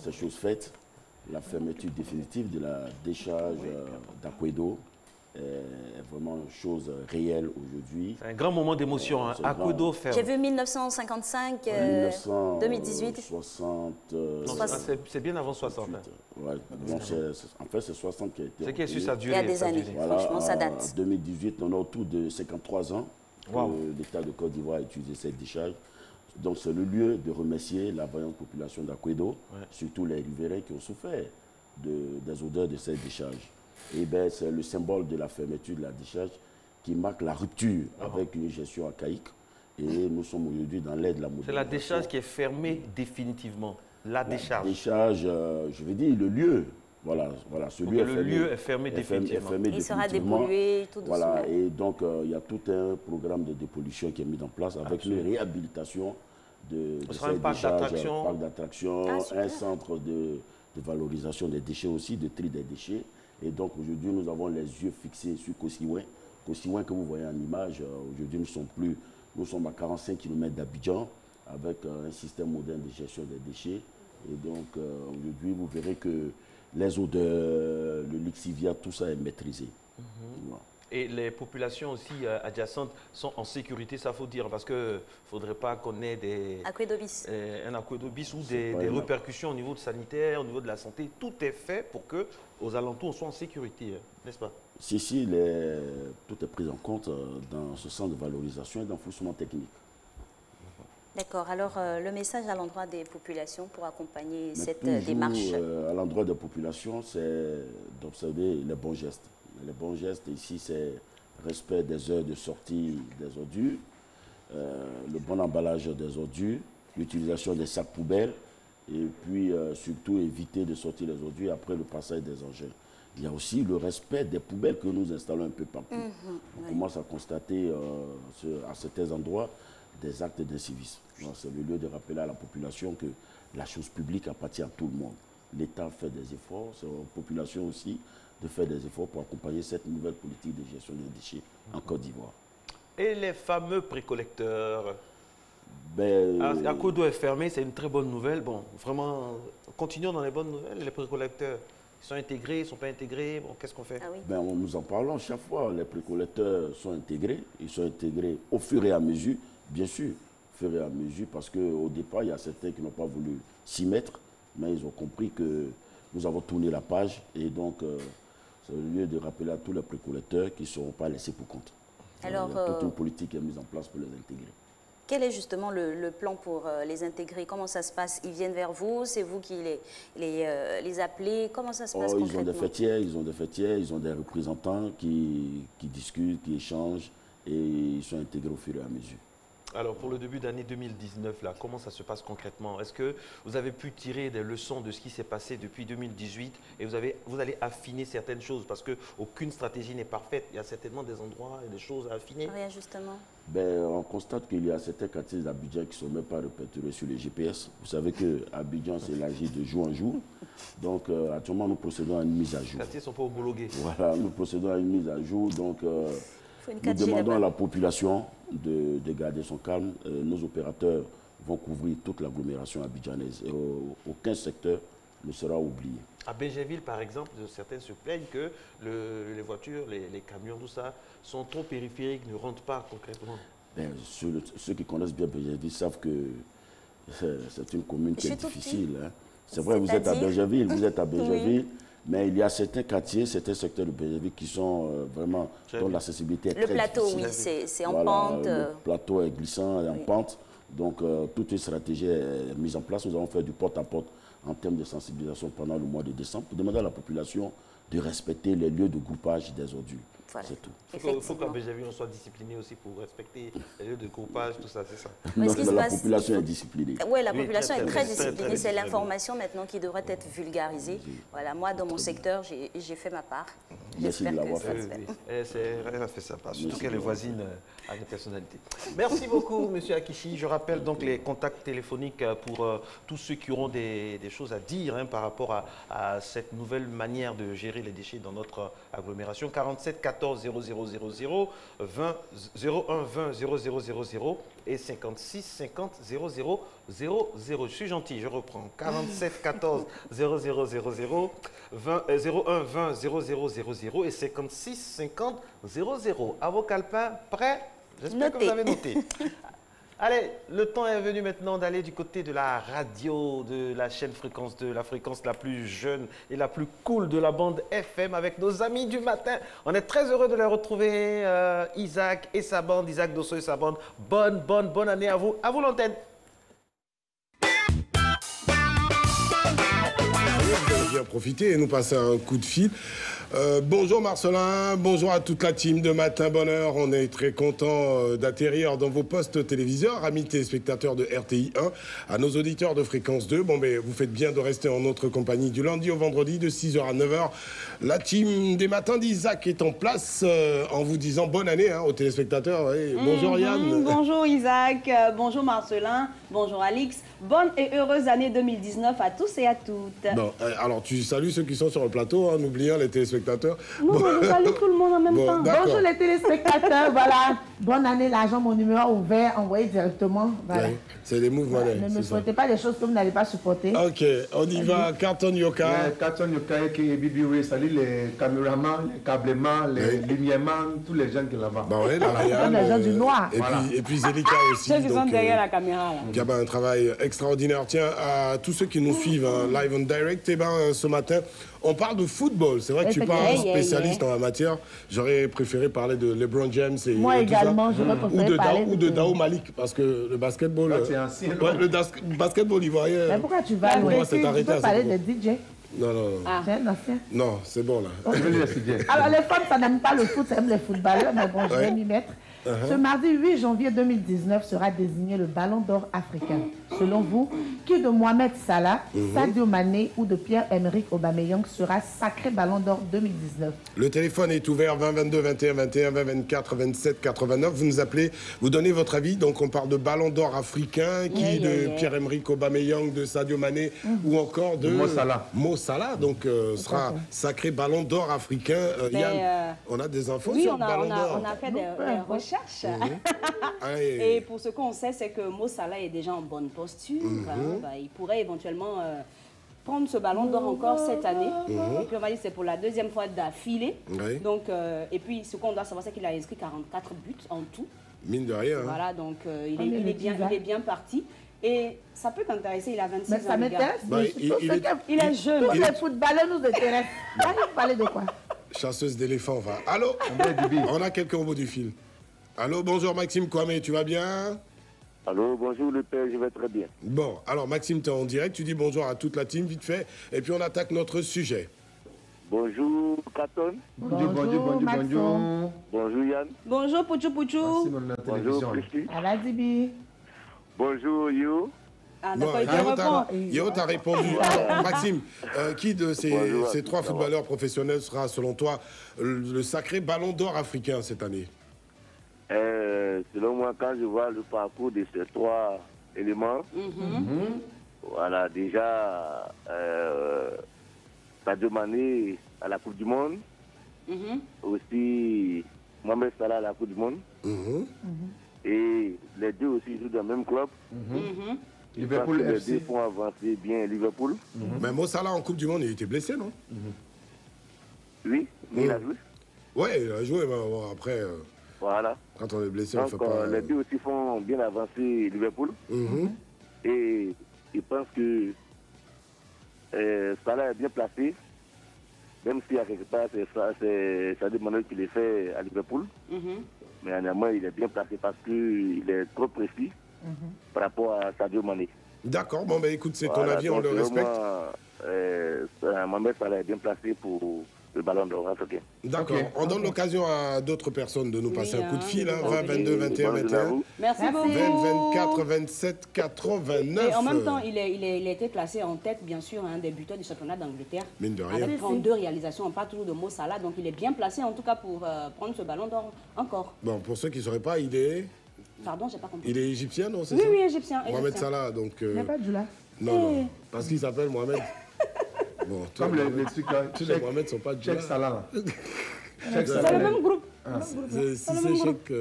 T: c'est chose faite. La fermeture définitive de la décharge d'Akwedo est vraiment une chose réelle aujourd'hui.
A: C'est un grand moment d'émotion. Akwedo ferme.
B: J'ai vu 1955, 2018.
T: 60.
A: C'est bien avant 60.
T: Ouais, en fait, c'est 60 qui a été.
A: C'est qui est sûr, ça a duré.
B: Il y a des années,
T: voilà,
B: franchement, ça date.
T: En 2018, on a autour de 53 ans que
A: wow.
T: l'État de Côte d'Ivoire a utilisé cette décharge. Donc, c'est le lieu de remercier la vaillante population d'Akwedo, surtout les riverains qui ont souffert des odeurs de cette décharge. Et bien, c'est le symbole de la fermeture de la décharge qui marque la rupture avec une gestion archaïque. Et nous sommes aujourd'hui dans l'ère de la modernisation.
A: C'est la décharge qui est fermée définitivement. La décharge.
T: La décharge, je veux dire, le lieu. Voilà, ce lieu
A: le lieu est fermé définitivement.
B: Il sera dépollué tout doucement.
T: Voilà, et donc il y a tout un programme de dépollution qui est mis en place avec une réhabilitation de cette décharge, un parc d'attractions, un centre de valorisation des déchets aussi, de tri des déchets. Et donc aujourd'hui, nous avons les yeux fixés sur Kosiouin. Kosiouin que vous voyez en image, aujourd'hui nous sommes à 45 km d'Abidjan avec un système moderne de gestion des déchets. Et donc aujourd'hui, vous verrez que les odeurs, le lixivia, tout ça est maîtrisé.
A: Voilà. Et les populations aussi adjacentes sont en sécurité, ça faut dire, parce qu'il ne faudrait pas qu'on ait un Akwedo bis ou des répercussions au niveau sanitaire, au niveau de la santé. Tout est fait pour qu'aux alentours, on soit en sécurité, n'est-ce pas?
T: Si, tout est pris en compte dans ce centre de valorisation et d'enfouissement technique.
B: D'accord. Alors, le message à l'endroit des populations pour accompagner cette démarche
T: à l'endroit des populations, c'est d'observer les bons gestes. Les bons gestes ici, c'est respect des heures de sortie des ordures, le bon emballage des ordures, l'utilisation des sacs poubelles Et puis, surtout, éviter de sortir les ordures après le passage des engins. Il y a aussi le respect des poubelles que nous installons un peu partout. On commence à constater à certains endroits des actes d'incivisme. C'est le lieu de rappeler à la population que la chose publique appartient à tout le monde. L'État fait des efforts, c'est la population aussi de faire des efforts pour accompagner cette nouvelle politique de gestion des déchets en Côte d'Ivoire. Et les fameux précollecteurs? Akodo est fermé, c'est une très bonne nouvelle. Bon, vraiment, continuons dans les bonnes nouvelles. Les précollecteurs, ils sont intégrés, ils ne sont pas intégrés. Bon, qu'est-ce qu'on fait? Nous en parlons chaque fois. Les précollecteurs sont intégrés. Ils sont intégrés au fur et à mesure, bien sûr, au fur et à mesure, parce qu'au départ, il y a certains qui n'ont pas voulu s'y mettre, mais ils ont compris que nous avons tourné la page. Et donc, c'est le lieu de rappeler à tous les précollecteurs qu'ils ne seront pas laissés pour compte. Alors, il y a toute une politique qui est mise en place pour les intégrer.
B: Quel est justement le plan pour les intégrer? Comment ça se passe? Ils viennent vers vous? C'est vous qui les appelez? Comment ça se passe concrètement? Ils ont des fêtières, ils ont des représentants qui discutent, qui échangent et ils sont intégrés au fur et à mesure. Alors, pour le début d'année 2019, là, comment ça se passe concrètement? Est-ce que vous avez pu tirer des leçons de ce qui s'est passé depuis 2018 et vous allez affiner certaines choses? Parce qu'aucune stratégie n'est parfaite. Il y a certainement des endroits et des choses à affiner. Oui, justement. On constate qu'il y a certains quartiers d'Abidjan qui ne sont même pas répertoriés sur les GPS. Vous savez qu'Abidjan s'élargit de jour en jour. Donc, actuellement, nous procédons à une mise à jour. Les quartiers ne sont pas homologués. Voilà, nous procédons à une mise à jour. Donc, nous demandons à la population de garder son calme. Nos opérateurs vont couvrir toute l'agglomération abidjanaise et aucun secteur ne sera oublié. À Bégerville, par exemple, certains se plaignent que les voitures, les camions, tout ça, sont trop périphériques, ne rentrent pas concrètement. Ceux qui connaissent bien Bégerville savent que c'est une commune qui est difficile. Hein. C'est vrai, vous êtes à Bégerville, mais il y a certains quartiers, certains secteurs de Bégerville qui sont vraiment, dont l'accessibilité est très difficile. Le plateau, oui, c'est en pente. Le plateau est glissant et en pente. Donc, toute une stratégie est mise en place. Nous avons fait du porte-à-porte en termes de sensibilisation pendant le mois de décembre pour demander à la population de respecter les lieux de groupage des ordures. Voilà. C'est tout. Il faut qu'à Bégerville, on soit discipliné aussi pour respecter les lieux de groupage, tout ça, c'est ça. Non, mais la population est disciplinée. Oui, la population est très disciplinée. C'est l'information maintenant qui devrait être vulgarisée. Voilà, moi, dans mon secteur, j'ai fait ma part. Merci de l'avoir fait. Elle a fait sa part, surtout qu'elle est voisine à des personnalités. Merci beaucoup, M. Akichi. Je rappelle donc les contacts téléphoniques pour tous ceux qui auront des choses à dire par rapport à cette nouvelle manière de gérer les déchets dans notre agglomération. 47 14 0000, 20 01 20 0000 et 56 50 0000. Je suis gentil, je reprends. 47 14 0000, 01 20 0000 et 56 50 00. À vos calepins, prêts? J'espère que vous avez noté. Allez, le temps est venu maintenant d'aller du côté de la radio, de la chaîne Fréquence 2, la fréquence la plus jeune et la plus cool de la bande FM avec nos amis du matin. On est très heureux de les retrouver, Isaac et sa bande, Isaac Dosso et sa bande. Bonne année à vous. À vous l'antenne.
U: Vous avez bien profité et nous passer un coup de fil. Bonjour Marcelin, bonjour à toute la team de Matin Bonheur. On est très content d'atterrir dans vos postes téléviseurs, amis téléspectateurs de RTI 1, à nos auditeurs de Fréquence 2. Bon, mais vous faites bien de rester en notre compagnie du lundi au vendredi de 6h à 9h. La team des matins d'Isaac est en place en vous disant bonne année aux téléspectateurs. Et bonjour Yann.
V: Bonjour Isaac, bonjour Marcelin, bonjour Alix. Bonne et heureuse année 2019 à tous et à toutes.
U: Bon, alors tu salues ceux qui sont sur le plateau, en oubliant les téléspectateurs.
V: Non, je salue tout le monde en même temps.
W: Bonjour les téléspectateurs, voilà. Bonne année, l'argent, mon numéro ouvert, envoyé directement. Voilà.
U: Ouais, c'est les mouvements.
W: Ne me souhaitez pas des choses que vous n'allez pas supporter.
U: Ok, on y va. Carton Yoka.
X: Carton Yoka qui est Bibi, oui, salut les caméramans, les câblements, les lumièremans, tous les gens qui sont là-bas.
U: Bah ouais,
W: les gens du noir.
U: Et puis Zélika aussi.
V: Ceux qui sont derrière la caméra.
U: Qui a un travail extraordinaire. Tiens, à tous ceux qui nous suivent live on direct, ce matin, on parle de football. C'est vrai que tu parles spécialiste en la matière. J'aurais préféré parler de LeBron James et
W: moi également, j'aurais préféré parler
U: de Dao Malik, parce que le basketball, le basketball ivoirien.
W: Mais pourquoi tu vas loin? Tu peux parler de DJ.
U: Non.
W: Ah. C'est un ancien.
U: Non, c'est bon là.
W: Alors les femmes, ça n'aime pas le foot, ça aime les footballeurs, mais bon, je vais m'y mettre. Ce mardi 8 janvier 2019 sera désigné le Ballon d'Or africain. Selon vous, qui de Mohamed Salah, Sadio Mané ou de Pierre-Emerick Aubameyang sera sacré Ballon d'Or 2019?
U: Le téléphone est ouvert 20 22 21 21 20 24 27 89. Vous nous appelez, vous donnez votre avis. Donc on parle de Ballon d'Or africain, qui de Pierre-Emerick Aubameyang, de Sadio Mané ou encore de Mo Salah. Donc sera sacré Ballon d'Or africain. Yann, on a des infos sur le Ballon d'Or?
V: On a fait des recherches. Et pour ce qu'on sait, c'est que Mo Salah est déjà en bonne posture. Il pourrait éventuellement prendre ce Ballon d'Or encore cette année. Et puis on va dire que c'est pour la deuxième fois d'affilée. Donc, et puis ce qu'on doit savoir, c'est qu'il a inscrit 44 buts en tout.
U: Mine de rien.
V: Voilà, donc il est bien parti. Et ça peut t'intéresser, il a 26 ans.
W: Ça m'intéresse.
V: Il est jeune.
W: Tous les footballeurs nous intéressent. Vous parlez de quoi?
U: Chasseuse d'éléphants, va. Allô? On a quelqu'un au bout du fil. Allô, bonjour Maxime Kwame, tu vas bien?
D: Allô, bonjour le père, je vais très bien.
U: Bon, alors Maxime, tu es en direct, tu dis bonjour à toute la team, vite fait, et puis on attaque notre sujet.
D: Bonjour Katon.
W: Bonjour.
D: Bonjour Yann.
V: Bonjour Pouchou Pouchou.
D: Bonjour Christy.
W: Aladibi.
D: Bonjour Yo.
U: Yo, t'as répondu. Alors, Maxime, qui de ces trois footballeurs professionnels sera, selon toi, le sacré Ballon d'Or africain cette année?
D: Selon moi, quand je vois le parcours de ces trois éléments, voilà, déjà, Sadio Mané à la Coupe du Monde, aussi Mohamed Salah à la Coupe du Monde, et les deux aussi jouent dans le même club.
X: Liverpool FC.
D: Les deux font avancer bien Liverpool.
U: Mais Mo Salah en Coupe du Monde, il était blessé, non?
D: Oui, mais il a joué.
U: Oui, il a joué, mais bon, après...
D: Voilà.
U: Quand on est blessé,
D: donc,
U: on ne fait pas...
D: les deux aussi font bien avancer Liverpool. Et je pense que Salah est bien placé, même si à quelque part c'est Sadio Mané qui les fait à Liverpool. Mais néanmoins, il est bien placé parce qu'il est trop précis par rapport à Sadio Mané.
U: D'accord, bon, ben écoute, c'est ton avis, on le respecte.
D: Mohamed Salah est bien placé pour le Ballon d'Or africain.
U: D'accord. On donne l'occasion à d'autres personnes de nous passer un coup de fil. 20, 22, 21, 21.
V: Merci beaucoup.
U: 20, 24, 27, 89.
V: Et en même temps, il a été classé en tête, bien sûr, des buteurs du championnat d'Angleterre.
U: Mine de rien.
V: Avec 32 réalisations. On parle toujours de Mo Salah, donc il est bien placé, en tout cas, pour prendre ce Ballon d'Or encore.
U: Bon, pour ceux qui ne sauraient pas, il est...
V: Pardon, j'ai pas compris.
U: Il est égyptien, non?
V: Oui, oui, égyptien.
U: Mohamed Salah, donc...
W: Il n'y a pas de là.
U: Non, parce qu'il s'appelle Mohamed. Bon,
X: comme les trucs là,
U: tous les Mohamed ne sont pas de
X: Cheikh Salah.
V: C'est le même groupe.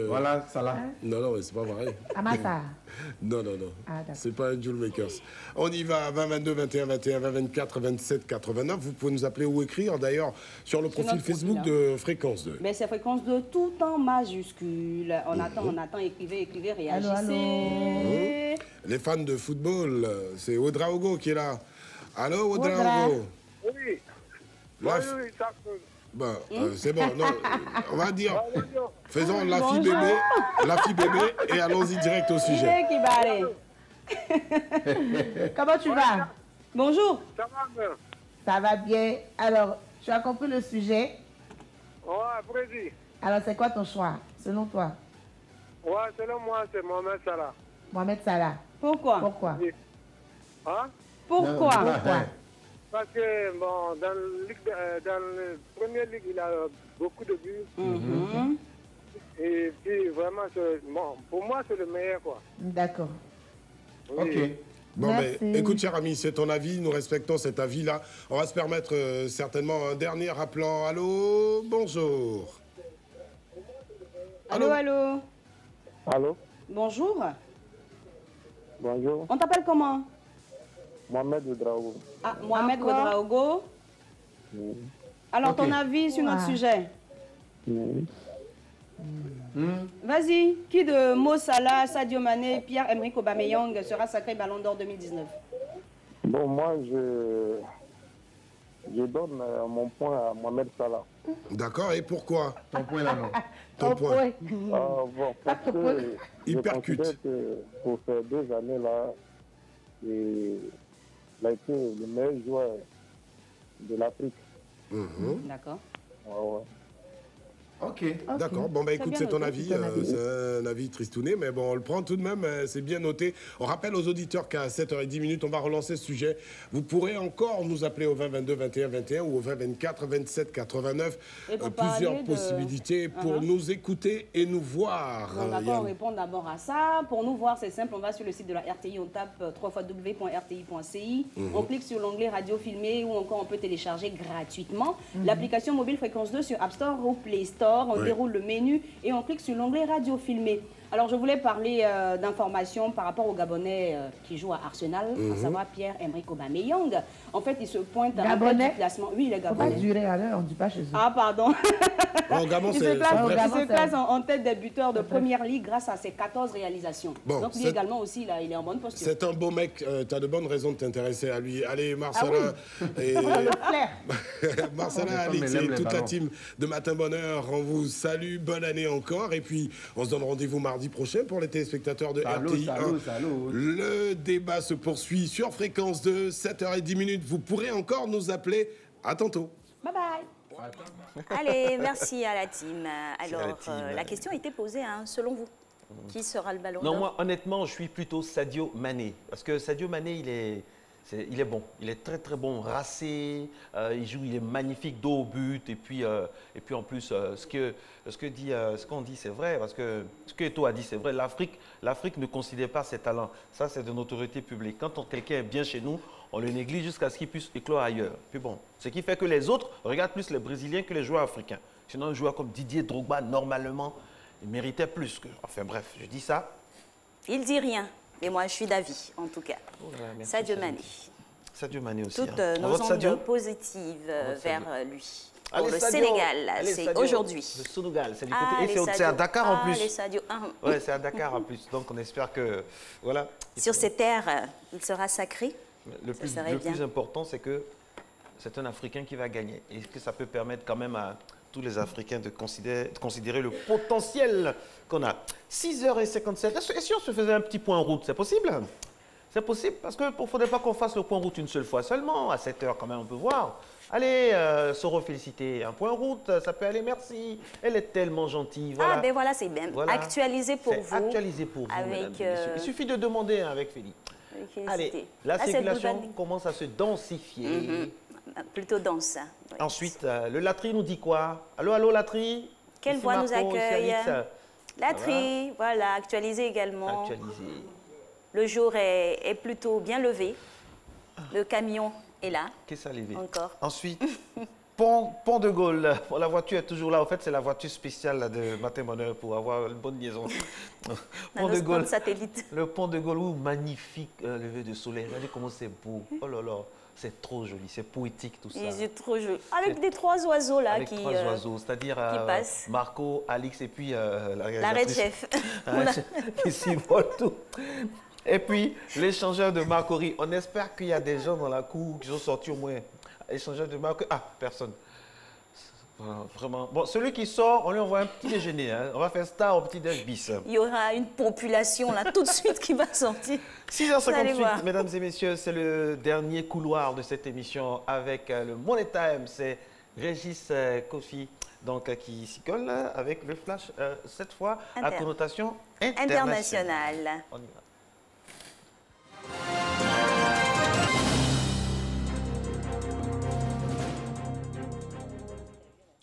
X: Voilà, Salah.
U: Non, non, c'est pas pareil.
W: Amasa.
U: Non. C'est pas un Jule Makers. On y va, 20, 22, 21, 21, 20, 24, 27, 89. Vous pouvez nous appeler ou écrire, d'ailleurs, sur le profil Facebook de Fréquence 2.
V: Mais c'est Fréquence 2, tout en majuscule. On attend, écrivez, réagissez.
W: Allô.
U: Les fans de football, c'est Ouedraogo qui est là. Allô, Ouedraogo?
E: Oui.
U: Ben, c'est bon, non, on va dire, faisons la fille bébé et allons-y direct au sujet.
W: Comment tu vas?
V: Bonjour.
E: Ça va bien.
W: Ça va bien. Alors, tu as compris le sujet?
E: Ouais, précis.
W: Alors, c'est quoi ton choix, selon toi?
E: Ouais, selon moi, c'est Mohamed Salah.
W: Mohamed Salah.
V: Pourquoi?
E: Oui. Hein?
V: Pourquoi?
E: Parce que, bon, dans la première ligue, il a beaucoup de buts. Et puis, vraiment, bon, pour moi, c'est le meilleur, quoi.
W: D'accord.
E: Oui.
U: Ok. Bon, mais écoute, cher ami, c'est ton avis, nous respectons cet avis-là. On va se permettre certainement un dernier rappelant. Allô, bonjour.
V: Allô.
E: Allô.
V: Bonjour.
E: Bonjour.
V: On t'appelle comment?
E: Mohamed Ouedraogo.
V: Ah, Mohamed Ouedraogo. Alors, ton avis sur notre sujet? Vas-y, qui de Mo Salah, Sadio Mané, Pierre-Emerick Aubameyang sera sacré Ballon d'Or 2019?
E: Bon, moi, je donne mon point à Mohamed Salah.
U: D'accord, et pourquoi?
X: Ton point là, non.
U: Ton point.
E: Bon, parce que
U: il percute.
E: Pour ces 2 années-là, il a été le meilleur joueur de l'Afrique.
V: D'accord.
E: Ouais.
U: Ok. D'accord. Bon, bah écoute, c'est ton avis. C'est un avis tristouné, mais bon, on le prend tout de même. C'est bien noté. On rappelle aux auditeurs qu'à 7h10, on va relancer ce sujet. Vous pourrez encore nous appeler au 20 22 21 21 ou au 20 24 27 89. Plusieurs possibilités pour nous écouter et nous voir.
V: On va pas répondre d'abord à ça. Pour nous voir, c'est simple. On va sur le site de la RTI. On tape www.rti.ci. On clique sur l'onglet radio filmé ou encore on peut télécharger gratuitement l'application mobile Fréquence 2 sur App Store ou Play Store. On déroule le menu et on clique sur l'onglet radio filmé. Alors, je voulais parler d'informations par rapport au Gabonais qui joue à Arsenal, à savoir Pierre-Emerick Aubameyang. En fait, il se pointe en tête du classement. Oui, il est Gabonais.
W: On va durer à l'heure, on ne dit pas chez eux.
V: Ah, pardon.
U: Gabon,
V: il se classe en tête des buteurs de Première Ligue grâce à ses 14 réalisations. Bon, donc, lui également aussi, là, il est en bonne posture.
U: C'est un beau mec. Tu as de bonnes raisons de t'intéresser à lui. Allez, Marcelin. Marcelin, Alix et toute la team de Matin Bonheur, on vous salue. Bonne année encore. Et puis, on se donne rendez-vous mardi prochain pour les téléspectateurs de RTI. Le débat se poursuit sur Fréquence 2, 7h10. Vous pourrez encore nous appeler. À tantôt.
V: Bye bye.
B: Allez, merci à la team. Alors, la question a été posée, hein, selon vous. Qui sera le ballon d'or?
A: Non, moi, honnêtement, je suis plutôt Sadio Mané. Parce que Sadio Mané, il est bon. Il est très, très bon. Racé, il est magnifique, dos au but. Et puis en plus, ce qu'on dit, c'est vrai. Parce que ce que Eto'o a dit, c'est vrai. L'Afrique ne considère pas ses talents. Ça, c'est de notoriété publique. Quand quelqu'un est bien chez nous, on le néglige jusqu'à ce qu'il puisse éclore ailleurs. Puis bon, ce qui fait que les autres regardent plus les Brésiliens que les joueurs africains. Sinon, un joueur comme Didier Drogba, normalement, il méritait plus que... Enfin bref, je dis ça.
B: Il dit rien. Mais moi, je suis d'avis, en tout cas.
A: Merci,
B: Sadio Mané.
A: Sadio Mané aussi.
B: Toutes nos ondes positives vers lui. Pour le Sénégal, c'est aujourd'hui.
A: Le Sénégal, c'est du côté. Et c'est à Dakar en plus.
B: Les Sadio.
A: Oui, c'est à Dakar en plus. Donc on espère que. Voilà.
B: Sur ces terres, il sera sacré.
A: Le plus important, c'est que c'est un Africain qui va gagner. Et que ça peut permettre quand même à tous les Africains de considérer le potentiel qu'on a. 6h57. Et si on se faisait un petit point en route, c'est possible? C'est possible parce qu'il ne faudrait pas qu'on fasse le point en route une seule fois seulement. À 7h quand même, on peut voir. Allez, Soro, féliciter. Un point en route, ça peut aller, merci. Elle est tellement gentille. Voilà.
B: Ah, ben voilà, c'est bien. Voilà. Actualisé pour vous.
A: Actualisé pour vous, avec, il suffit de demander avec Félix. Allez, la circulation commence à se densifier.
B: Plutôt dense.
A: Oui. Ensuite, le Latri nous dit quoi? Allô, allô, Latri?
B: Quelle voix nous accueille? Latri, voilà, actualisé également.
A: Actualisé.
B: Le jour est plutôt bien levé. Le camion est là.
A: Qu'est-ce que ça levé?
B: Encore.
A: Ensuite, pont de Gaulle. Bon, la voiture est toujours là. En fait, c'est la voiture spéciale là, de Matin Bonheur pour avoir une bonne liaison. Pont de Gaulle.
B: Satellite.
A: Le pont de Gaulle, magnifique lever de soleil. Regardez comment c'est beau. Oh là là. C'est trop joli, c'est poétique tout ça.
B: C'est trop joli. Avec des trois oiseaux là
A: avec trois oiseaux, c'est-à-dire Marco, Alix et puis
B: la Red Chef.
A: Qui s'y volent tout. Et puis l'échangeur de Marcory. On espère qu'il y a des gens dans la cour qui sont sortis au moins. Échangeur de Marcory. Ah, personne. Vraiment. Bon, celui qui sort, on lui envoie un petit déjeuner. Hein. On va faire star au petit déj bis.
B: Il y aura une population là tout de suite qui va sortir.
A: 6h58, mesdames et messieurs, c'est le dernier couloir de cette émission avec le Money Time. C'est Régis Kofi donc, qui s'y colle avec le flash, cette fois à connotation internationale. On y va.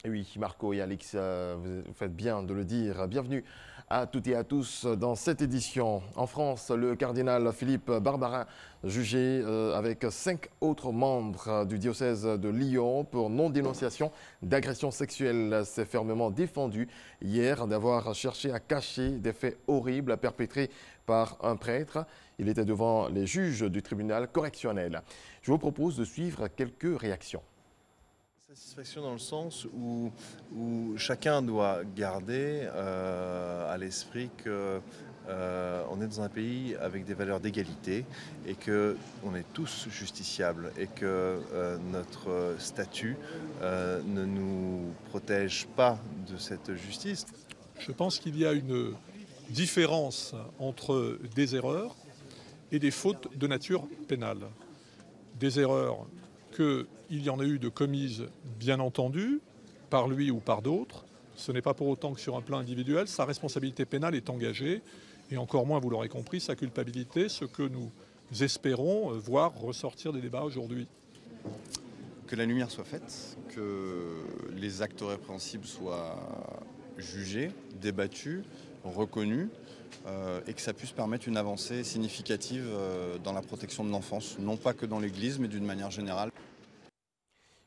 C: Oui, Marco et Alix, vous faites bien de le dire. Bienvenue à toutes et à tous dans cette édition. En France, le cardinal Philippe Barbarin, jugé avec 5 autres membres du diocèse de Lyon pour non-dénonciation d'agression sexuelle, s'est fermement défendu hier d'avoir cherché à cacher des faits horribles perpétrés par un prêtre. Il était devant les juges du tribunal correctionnel. Je vous propose de suivre quelques réactions.
F: Satisfaction dans le sens où chacun doit garder à l'esprit qu'on est dans un pays avec des valeurs d'égalité et qu'on est tous justiciables et que notre statut ne nous protège pas de cette justice.
G: Je pense qu'il y a une différence entre des erreurs et des fautes de nature pénale. Des erreurs qu'il y en a eu de commises, bien entendu, par lui ou par d'autres, Ce n'est pas pour autant que sur un plan individuel, sa responsabilité pénale est engagée, et encore moins, vous l'aurez compris, sa culpabilité, ce que nous espérons voir ressortir des débats aujourd'hui.
H: Que la lumière soit faite, que les actes répréhensibles soient jugés, débattus, reconnus, et que ça puisse permettre une avancée significative dans la protection de l'enfance, non pas que dans l'Église, mais d'une manière générale.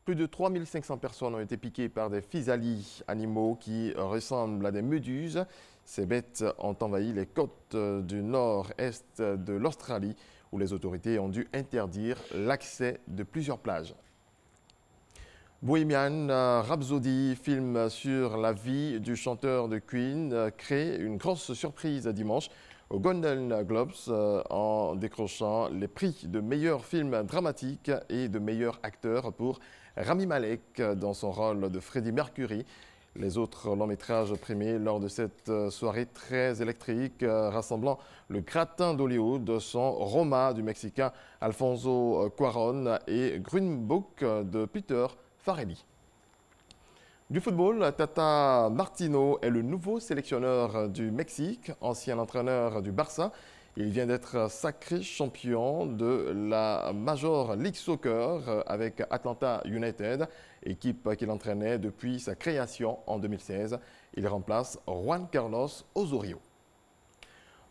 C: Plus de 3500 personnes ont été piquées par des physalis, animaux qui ressemblent à des méduses. Ces bêtes ont envahi les côtes du nord-est de l'Australie, où les autorités ont dû interdire l'accès de plusieurs plages. Bohemian Rhapsody, film sur la vie du chanteur de Queen, crée une grosse surprise dimanche aux Golden Globes en décrochant les prix de meilleur film dramatique et de meilleur acteur pour Rami Malek dans son rôle de Freddie Mercury. Les autres longs métrages primés lors de cette soirée très électrique rassemblant Le Gratin d'Hollywood, son Roma du Mexicain Alfonso Cuarón et Green Book de Peter Farrelly. Du football, Tata Martino est le nouveau sélectionneur du Mexique, ancien entraîneur du Barça. Il vient d'être sacré champion de la Major League Soccer avec Atlanta United, équipe qu'il entraînait depuis sa création en 2016. Il remplace Juan Carlos Osorio.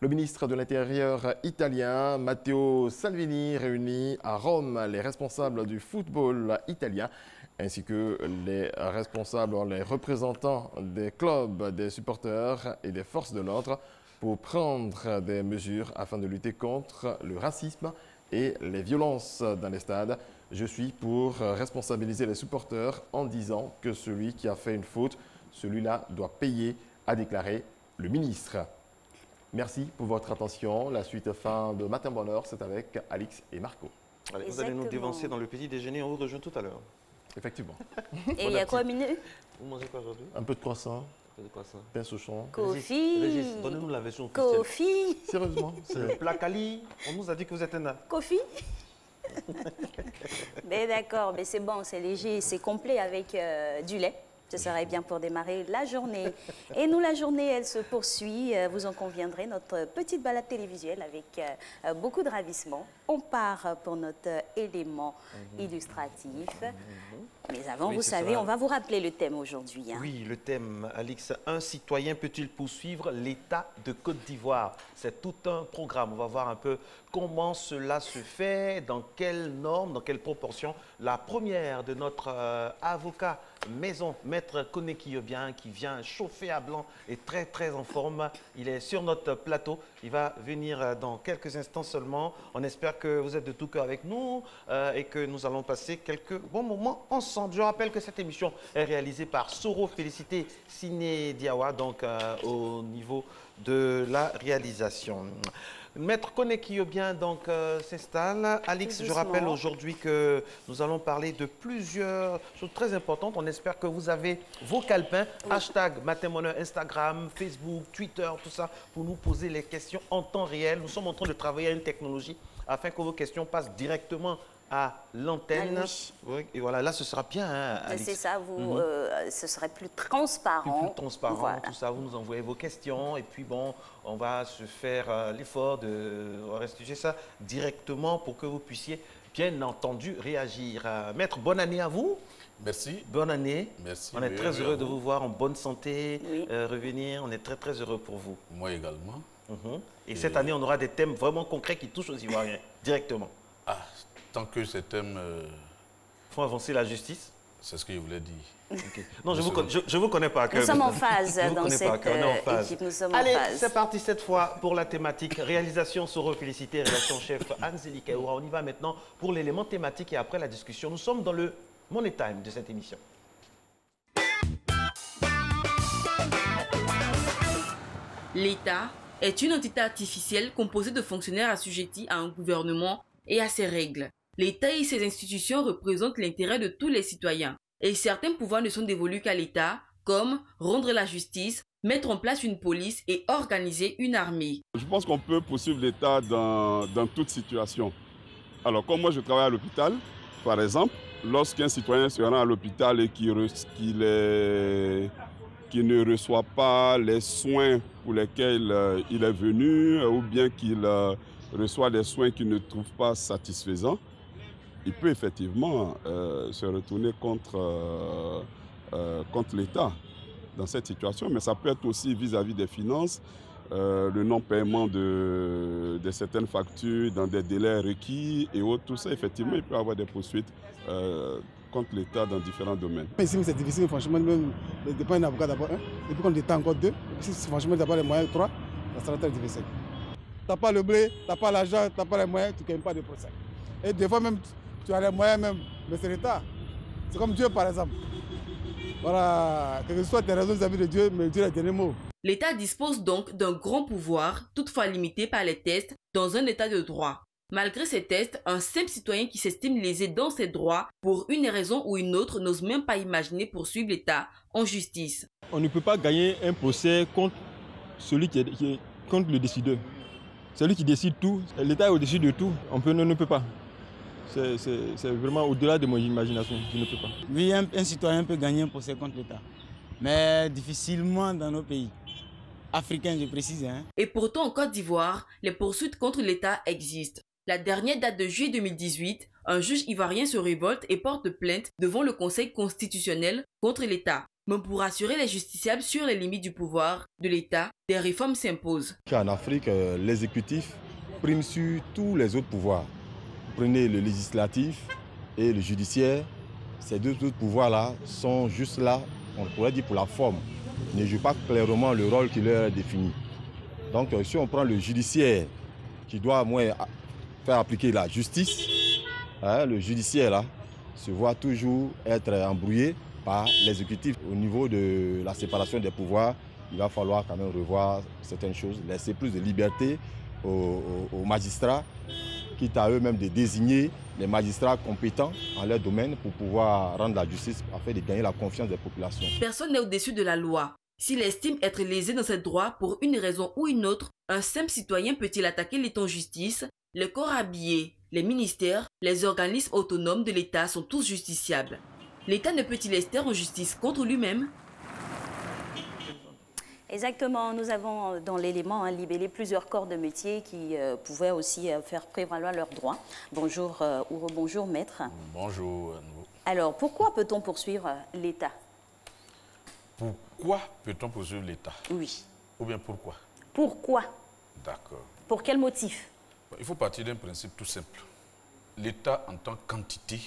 C: Le ministre de l'Intérieur italien, Matteo Salvini, réunit à Rome les responsables du football italien ainsi que les responsables, les représentants des clubs, des supporters et des forces de l'ordre pour prendre des mesures afin de lutter contre le racisme et les violences dans les stades. Je suis pour responsabiliser les supporters en disant que celui qui a fait une faute, celui-là doit payer, a déclaré le ministre. Merci pour votre attention. La suite fin de Matin Bonheur, c'est avec Alix et Marco.
A: Allez, vous allez nous dévancer dans le petit déjeuner, on vous rejoint tout à l'heure.
C: Effectivement.
B: Et il y a quoi, minute?
A: Vous mangez quoi aujourd'hui?
C: Un peu de croissant.
A: Un peu de croissant.
C: Pain sauchon.
B: Kofi.
A: Régis, donnez-nous la version officielle.
B: Kofi.
C: Sérieusement.
A: Le plat Kali, on nous a dit que vous êtes un...
B: Kofi. Mais d'accord, mais c'est bon, c'est léger, c'est complet avec du lait. Ce serait bien pour démarrer la journée. Et nous, la journée, elle se poursuit. Vous en conviendrez, notre petite balade télévisuelle avec beaucoup de ravissement. On part pour notre élément illustratif. Mais avant, vous savez, on va vous rappeler le thème aujourd'hui. Hein.
A: Oui, le thème, Alix. Un citoyen peut-il poursuivre l'État de Côte d'Ivoire? C'est tout un programme. On va voir un peu comment cela se fait, dans quelles normes, dans quelles proportions. La première de notre avocat maison, Maître Koneki Yobian, qui vient chauffer à blanc et très très en forme. Il est sur notre plateau. Il va venir dans quelques instants seulement. On espère que vous êtes de tout cœur avec nous et que nous allons passer quelques bons moments ensemble. Je rappelle que cette émission est réalisée par Soro Félicité Siné Diawa, donc au niveau de la réalisation. Maître Koneki Yobian donc s'installe. Alix, je rappelle aujourd'hui que nous allons parler de plusieurs choses très importantes. On espère que vous avez vos calepins, hashtag Matin Bonheur, Instagram, Facebook, Twitter, tout ça, pour nous poser les questions en temps réel. Nous sommes en train de travailler à une technologie afin que vos questions passent directement à l'antenne. Oui, et voilà, là, ce sera bien, hein, Alix.
B: C'est ça, vous, ce serait plus transparent.
A: Plus transparent, voilà. Tout ça, vous nous envoyez vos questions et puis bon, on va se faire l'effort de restituer ça directement pour que vous puissiez, bien entendu, réagir. Maître, bonne année à vous.
I: Merci.
A: Bonne année.
I: Merci.
A: On est très heureux de vous voir en bonne santé, revenir. On est très, très heureux pour vous.
I: Moi également.
A: Et cette année, on aura des thèmes vraiment concrets qui touchent aux Ivoiriens, directement.
I: Ah, tant que ces thèmes...
A: font avancer la justice.
I: C'est ce que je voulais dire.
A: Okay. Non, je ne vous connais pas.
B: Nous sommes en phase dans cette équipe. Nous sommes
A: Allez,
B: en phase.
A: c'est parti cette fois pour la thématique. Réalisation Soro Félicité, rédaction chef Anzeli Kaoura. On y va maintenant pour l'élément thématique et après la discussion. Nous sommes dans le Money Time de cette émission.
Q: L'État est une entité artificielle composée de fonctionnaires assujettis à un gouvernement et à ses règles. L'État et ses institutions représentent l'intérêt de tous les citoyens. Et certains pouvoirs ne sont dévolus qu'à l'État, comme rendre la justice, mettre en place une police et organiser une armée.
K: Je pense qu'on peut poursuivre l'État dans toute situation. Alors, comme moi je travaille à l'hôpital, par exemple, lorsqu'un citoyen se rend à l'hôpital et qu'il est qui ne reçoit pas les soins pour lesquels il est venu, ou bien qu'il reçoit des soins qu'il ne trouve pas satisfaisants, il peut effectivement se retourner contre l'État dans cette situation. Mais ça peut être aussi vis-à-vis des finances, le non-paiement de certaines factures dans des délais requis et autres. Tout ça, effectivement, il peut y avoir des poursuites contre l'État dans différents domaines.
J: Ici, c'est difficile, franchement, même de dépendre d'un avocat d'abord, et puis quand l'État encore 2, si franchement d'abord les moyens 3, ça sera très difficile. Tu n'as pas le blé, tu n'as pas l'argent, tu n'as pas les moyens, tu ne gagnes pas de procès. Et des fois même, tu as les moyens même, mais c'est l'État. C'est comme Dieu par exemple. Voilà, quelles que soient tes raisons vis-à-vis de Dieu, mais Dieu est le dernier mot.
Q: L'État dispose donc d'un grand pouvoir, toutefois limité par les tests dans un état de droit. Malgré ces tests, un simple citoyen qui s'estime lésé dans ses droits, pour une raison ou une autre, n'ose même pas imaginer poursuivre l'État en justice.
L: On ne peut pas gagner un procès contre celui qui est contre le décideur. C'est lui qui décide tout. L'État est au-dessus de tout. On ne peut pas. C'est vraiment au-delà de mon imagination. Je ne peux pas.
M: Oui, un citoyen peut gagner un procès contre l'État, mais difficilement dans nos pays africains, je précise.
Q: Et pourtant, en Côte d'Ivoire, les poursuites contre l'État existent. La dernière date de juillet 2018, un juge ivoirien se révolte et porte plainte devant le Conseil constitutionnel contre l'État. Mais pour rassurer les justiciables sur les limites du pouvoir de l'État, des réformes s'imposent.
N: En Afrique, l'exécutif prime sur tous les autres pouvoirs. Prenez le législatif et le judiciaire. Ces deux autres pouvoirs-là sont juste là, on pourrait dire pour la forme. Ils ne jouent pas clairement le rôle qui leur est défini. Donc si on prend le judiciaire qui doit faire appliquer la justice, le judiciaire là, se voit toujours être embrouillé par l'exécutif. Au niveau de la séparation des pouvoirs, il va falloir quand même revoir certaines choses, laisser plus de liberté aux magistrats, quitte à eux-mêmes de désigner les magistrats compétents en leur domaine pour pouvoir rendre la justice afin de gagner la confiance des populations.
Q: Personne n'est au-dessus de la loi. S'il estime être lésé dans ses droits pour une raison ou une autre, un simple citoyen peut-il attaquer l'État en justice? Les corps habillés, les ministères, les organismes autonomes de l'État sont tous justiciables. L'État ne peut-il ester en justice contre lui-même?
B: Exactement, nous avons dans l'élément libellé plusieurs corps de métier qui pouvaient aussi faire prévaloir leurs droits. Bonjour ou rebonjour maître.
I: Bonjour.
B: Alors, pourquoi peut-on poursuivre l'État?
I: Pourquoi peut-on poursuivre l'État?
B: Oui.
I: Ou bien pourquoi?
B: Pourquoi?
I: D'accord.
B: Pour quel motif?
I: Il faut partir d'un principe tout simple. L'État en tant qu'entité,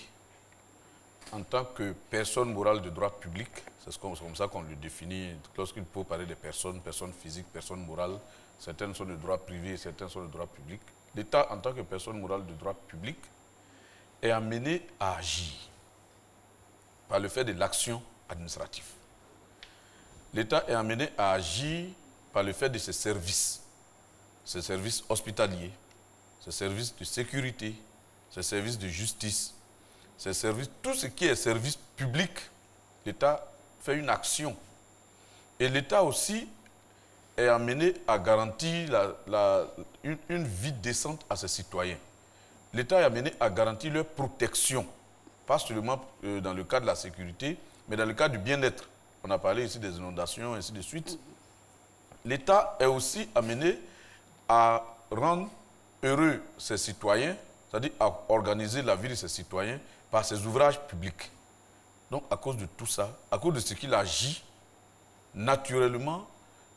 I: en tant que personne morale de droit public, c'est comme ça qu'on le définit lorsqu'il faut parler des personnes physiques, personnes morales, certaines sont de droit privé, certaines sont de droit public. L'État en tant que personne morale de droit public est amené à agir par le fait de l'action administrative. L'État est amené à agir par le fait de ses services hospitaliers, ses services de sécurité, ses services de justice, ses services, tout ce qui est service public, l'État fait une action. Et l'État aussi est amené à garantir une vie décente à ses citoyens. L'État est amené à garantir leur protection, pas seulement dans le cadre de la sécurité, mais dans le cadre du bien-être. On a parlé ici des inondations, ainsi de suite. L'État est aussi amené à rendre heureux ses citoyens, c'est-à-dire à organiser la vie de ses citoyens par ses ouvrages publics. Donc, à cause de tout ça, à cause de ce qu'il agit, naturellement,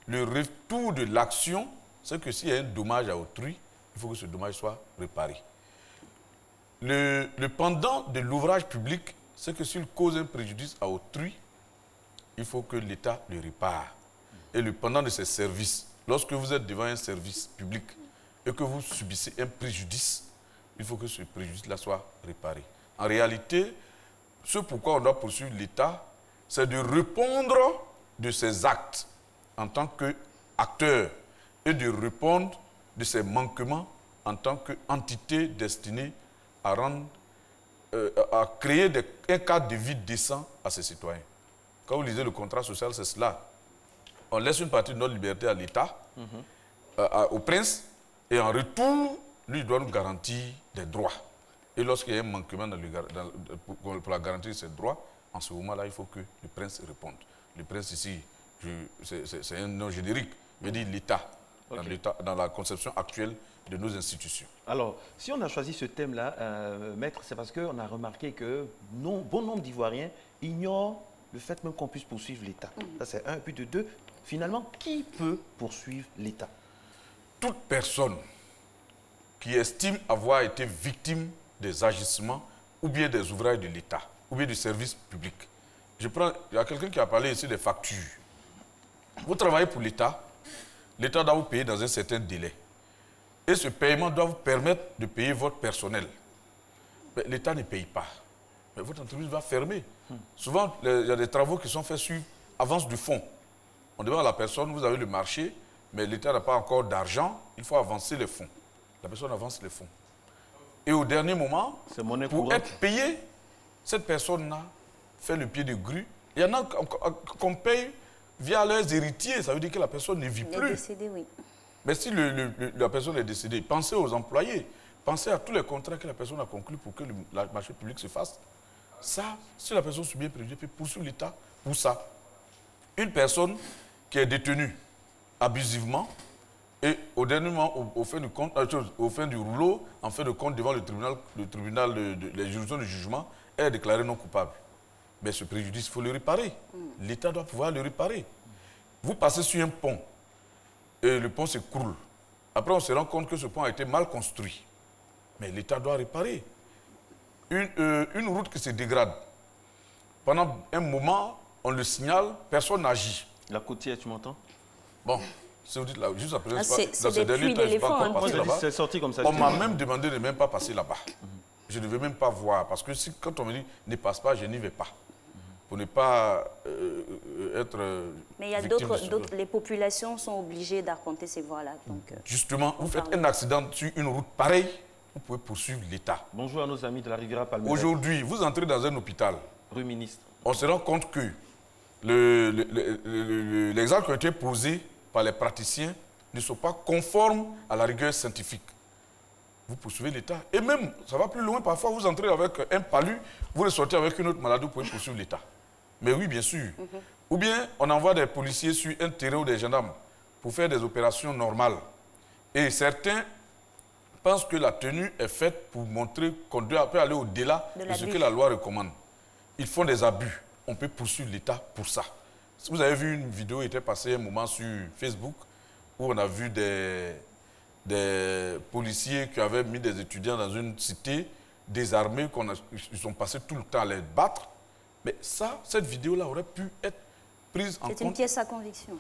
I: le retour de l'action, c'est que s'il y a un dommage à autrui, il faut que ce dommage soit réparé. Le pendant de l'ouvrage public, c'est que s'il cause un préjudice à autrui, il faut que l'État le répare. Et le pendant de ces services, lorsque vous êtes devant un service public et que vous subissez un préjudice, il faut que ce préjudice-là soit réparé. En réalité, ce pourquoi on doit poursuivre l'État, c'est de répondre de ses actes en tant qu'acteur et de répondre de ses manquements en tant qu'entité destinée à créer un cadre de vie décent à ses citoyens. Quand vous lisez le contrat social, c'est cela. On laisse une partie de notre liberté à l'État, au prince, et en retour, lui doit nous garantir des droits. Et lorsqu'il y a un manquement pour la garantie de ces droits, en ce moment-là, il faut que le prince réponde. Le prince ici, C'est un nom générique. Je dis l'État, dans la conception actuelle de nos institutions.
A: Alors, si on a choisi ce thème-là, Maître, c'est parce qu'on a remarqué que bon nombre d'Ivoiriens ignorent le fait même qu'on puisse poursuivre l'État. Ça, c'est un. Puis de deux, finalement, qui peut poursuivre l'État?
I: Toute personne qui estime avoir été victime des agissements ou bien des ouvrages de l'État, ou bien du service public. Il y a quelqu'un qui a parlé ici des factures. Vous travaillez pour l'État, l'État doit vous payer dans un certain délai. Et ce paiement doit vous permettre de payer votre personnel. Mais l'État ne paye pas. Mais votre entreprise va fermer. Souvent, il y a des travaux qui sont faits sur avance du fonds. On demande à la personne, vous avez le marché, mais l'État n'a pas encore d'argent, il faut avancer les fonds. La personne avance les fonds. Et au dernier moment, pour être payé, cette personne-là fait le pied de grue. Il y en a qu'on paye via leurs héritiers, ça veut dire que la personne ne vit plus.
B: Elle est décédée, oui.
I: Mais si la personne est décédée, pensez aux employés, pensez à tous les contrats que la personne a conclus pour que le marché public se fasse. Ça, si la personne subit un préjudice, peut poursuivre l'État pour ça. Une personne qui est détenue abusivement et au dernier moment, au fin du rouleau, en fin de compte, devant le tribunal les juridictions de jugement, est déclarée non coupable. Mais ce préjudice, il faut le réparer. L'État doit pouvoir le réparer. Vous passez sur un pont et le pont s'écroule. Après, on se rend compte que ce pont a été mal construit. Mais l'État doit réparer. Une route qui se dégrade. Pendant un moment, on le signale, personne n'agit.
A: La côtière, tu m'entends?
I: Bon, si vous dites là, juste après, dans
B: ce dernier temps, je ne pas encore passer
I: là-bas.
A: C'est sorti comme ça.
I: On m'a même demandé de ne même pas passer là-bas. Je ne veux même pas voir. Parce que quand on me dit ne passe pas, je n'y vais pas. Pour ne pas être.
B: Mais il y a d'autres. Les populations sont obligées d'affronter ces voies-là.
I: Justement, vous faites un accident sur une route pareille, vous pouvez poursuivre l'État.
A: Bonjour à nos amis de la Riviera Palmeraie.
I: Aujourd'hui, vous entrez dans un hôpital.
A: Rue Ministre.
I: On se rend compte que les actes qui ont été posés par les praticiens ne sont pas conformes à la rigueur scientifique. Vous poursuivez l'État. Et même, ça va plus loin, parfois vous entrez avec un palu, vous ressortez avec une autre maladie, vous pouvez poursuivre l'État. Mais oui, bien sûr. Ou bien, on envoie des policiers sur un terrain ou des gendarmes pour faire des opérations normales. Et certains pensent que la tenue est faite pour montrer qu'on peut aller au-delà de ce que la loi recommande. Ils font des abus. On peut poursuivre l'État pour ça. Vous avez vu une vidéo qui était passée un moment sur Facebook où on a vu des policiers qui avaient mis des étudiants dans une cité désarmés, ils sont passés tout le temps à les battre. Mais ça, cette vidéo-là aurait pu être prise en compte.
B: C'est une pièce à conviction.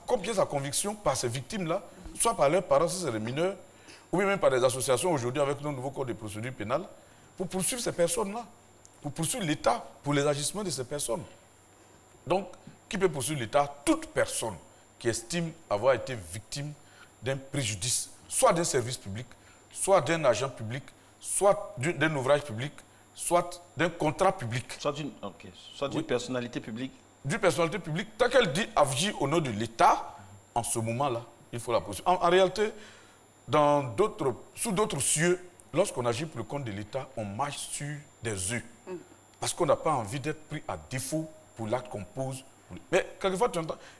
I: Comme pièce à conviction par ces victimes-là, soit par leurs parents, si c'est des mineurs, ou même par des associations aujourd'hui avec nos nouveaux codes de procédure pénale, pour poursuivre ces personnes-là, pour poursuivre l'État pour les agissements de ces personnes. Donc, qui peut poursuivre l'État? Toute personne qui estime avoir été victime d'un préjudice, soit d'un service public, soit d'un agent public, soit d'un ouvrage public, soit d'un contrat public.
A: Soit d'une personnalité publique.
I: D'une personnalité publique, tant qu'elle dit agir au nom de l'État, en ce moment-là, il faut la poursuivre. En réalité, sous d'autres cieux, lorsqu'on agit pour le compte de l'État, on marche sur des œufs. Parce qu'on n'a pas envie d'être pris à défaut pour l'acte qu'on pose. Mais quelquefois,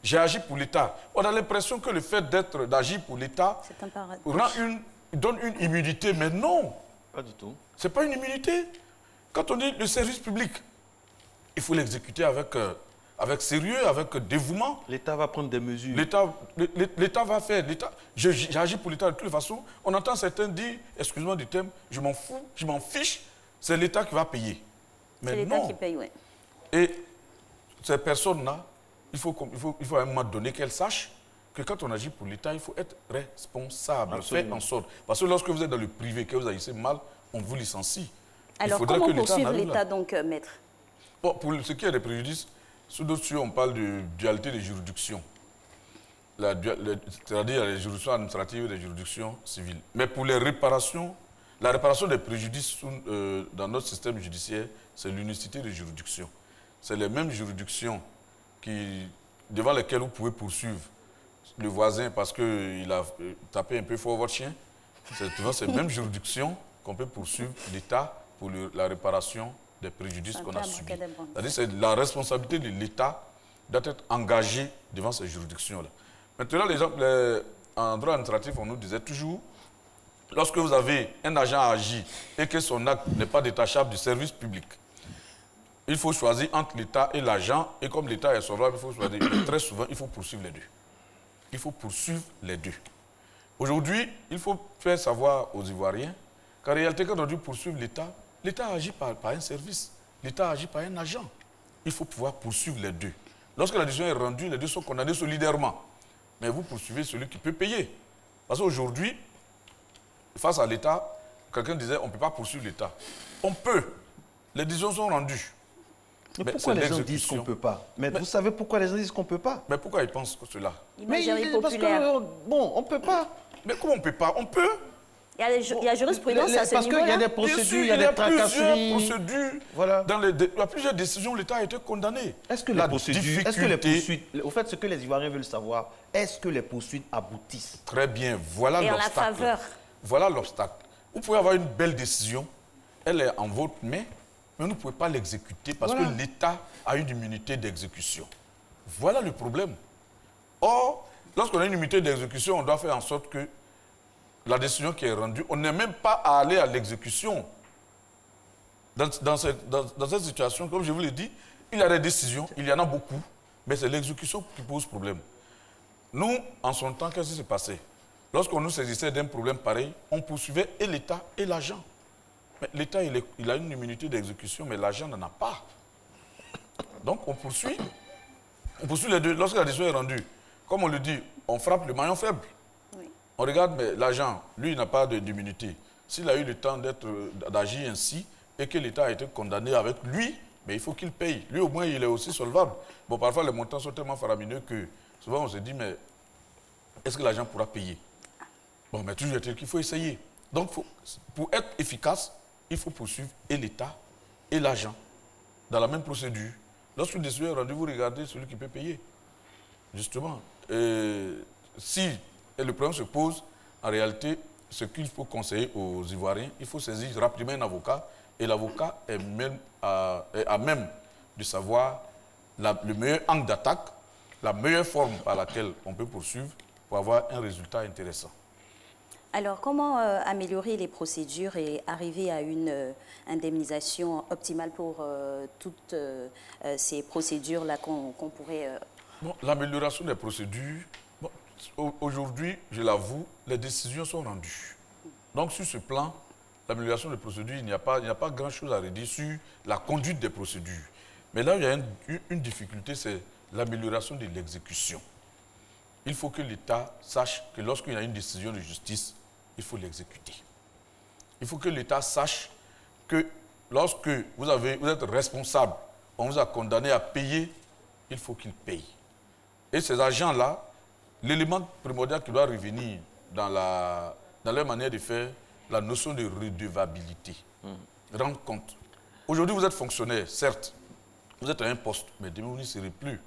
I: j'ai agi pour l'État. On a l'impression que le fait d'agir pour l'État donne une immunité, mais non.
A: Pas du tout.
I: Ce n'est pas une immunité. Quand on dit le service public, il faut l'exécuter avec sérieux, avec dévouement.
A: L'État va prendre des mesures.
I: L'État va faire. J'ai agi pour l'État de toute façon. On entend certains dire, excuse-moi du terme, je m'en fous, je m'en fiche, c'est l'État qui va payer.
B: C'est l'État qui paye, oui.
I: Et ces personnes-là, il faut à un moment donné qu'elles sachent que quand on agit pour l'État, il faut être responsable, faire en sorte. Parce que lorsque vous êtes dans le privé, que vous agissez mal, on vous licencie.
B: Alors, comment poursuivre l'État, donc, maître?
I: Bon, pour ce qui est des préjudices, sous d'autres sujets, on parle de dualité des juridictions. C'est-à-dire les juridictions administratives et les juridictions civiles. Mais pour les réparations, la réparation des préjudices dans notre système judiciaire, c'est l'unicité des juridictions. C'est les mêmes juridictions devant lesquelles vous pouvez poursuivre le voisin parce qu'il a tapé un peu fort votre chien. C'est devant ces mêmes juridictions qu'on peut poursuivre l'État pour la réparation des préjudices qu'on a subis. C'est-à-dire c'est la responsabilité de l'État doit être engagé devant ces juridictions-là. Maintenant, en droit administratif, on nous disait toujours, lorsque vous avez un agent à agir et que son acte n'est pas détachable du service public, il faut choisir entre l'État et l'agent, et comme l'État est solvable, il faut choisir. Mais très souvent, il faut poursuivre les deux. Il faut poursuivre les deux. Aujourd'hui, il faut faire savoir aux Ivoiriens qu'en réalité, quand on dit poursuivre l'État, l'État agit par un service, l'État agit par un agent. Il faut pouvoir poursuivre les deux. Lorsque la décision est rendue, les deux sont condamnés solidairement. Mais vous poursuivez celui qui peut payer. Parce qu'aujourd'hui, face à l'État, quelqu'un disait on ne peut pas poursuivre l'État. On peut. Les décisions sont rendues.
A: Mais pourquoi les gens disent qu'on ne peut pas? Mais vous savez pourquoi les gens disent qu'on ne peut pas?
I: Mais pourquoi ils pensent que cela?
A: Parce que, bon, on ne peut pas.
I: Mais comment on ne peut pas? On peut.
B: Il y a jurisprudence à ce niveau-là.
A: Parce qu'il y a des procédures, il y a des tracasseries.
I: Voilà. Il y a plusieurs décisions, l'État a été condamné.
A: Est-ce que les procédures, est-ce que les poursuites, au fait, ce que les Ivoiriens veulent savoir, est-ce que les poursuites aboutissent?
I: Très bien, voilà l'obstacle. Voilà l'obstacle. Vous pouvez avoir une belle décision, elle est en votre main, mais vous ne pouvez pas l'exécuter parce que l'État a une immunité d'exécution. Voilà le problème. Or, lorsqu'on a une immunité d'exécution, on doit faire en sorte que la décision qui est rendue, on n'est même pas à aller à l'exécution. Dans cette situation, comme je vous l'ai dit, il y a des décisions, il y en a beaucoup, mais c'est l'exécution qui pose problème. Nous, en son temps, qu'est-ce qui s'est passé? Lorsqu'on nous saisissait d'un problème pareil, on poursuivait et l'État et l'agent. Mais l'État, il a une immunité d'exécution, mais l'agent n'en a pas. Donc, on poursuit les deux. Lorsque la décision est rendue, comme on le dit, on frappe le maillon faible. Oui. On regarde, mais l'agent, lui, il n'a pas d'immunité. S'il a eu le temps d'agir ainsi et que l'État a été condamné avec lui, mais il faut qu'il paye. Lui, au moins, il est aussi solvable. Bon, parfois, les montants sont tellement faramineux que souvent, on se dit, mais est-ce que l'agent pourra payer? Bon, mais toujours est-il qu'il faut essayer. Donc, pour être efficace, il faut poursuivre et l'État et l'agent dans la même procédure. Lorsqu'une décision est rendue, vous regardez celui qui peut payer. Justement, si le problème se pose, en réalité, ce qu'il faut conseiller aux Ivoiriens, il faut saisir rapidement un avocat, et l'avocat est à même de savoir le meilleur angle d'attaque, la meilleure forme par laquelle on peut poursuivre pour avoir un résultat intéressant.
B: Alors, comment améliorer les procédures et arriver à une indemnisation optimale pour toutes ces procédures-là qu'on pourrait...
I: Bon, l'amélioration des procédures, bon, aujourd'hui, je l'avoue, les décisions sont rendues. Donc, sur ce plan, l'amélioration des procédures, il n'y a pas grand-chose à redire sur la conduite des procédures. Mais là, il y a une difficulté, c'est l'amélioration de l'exécution. Il faut que l'État sache que lorsqu'il y a une décision de justice, il faut l'exécuter. Il faut que l'État sache que lorsque vous êtes responsable, on vous a condamné à payer, il faut qu'il paye. Et ces agents-là, l'élément primordial qui doit revenir dans leur manière de faire, la notion de redevabilité. Rendre compte. Aujourd'hui, vous êtes fonctionnaire, certes, vous êtes à un poste, mais demain, vous n'y serez plus.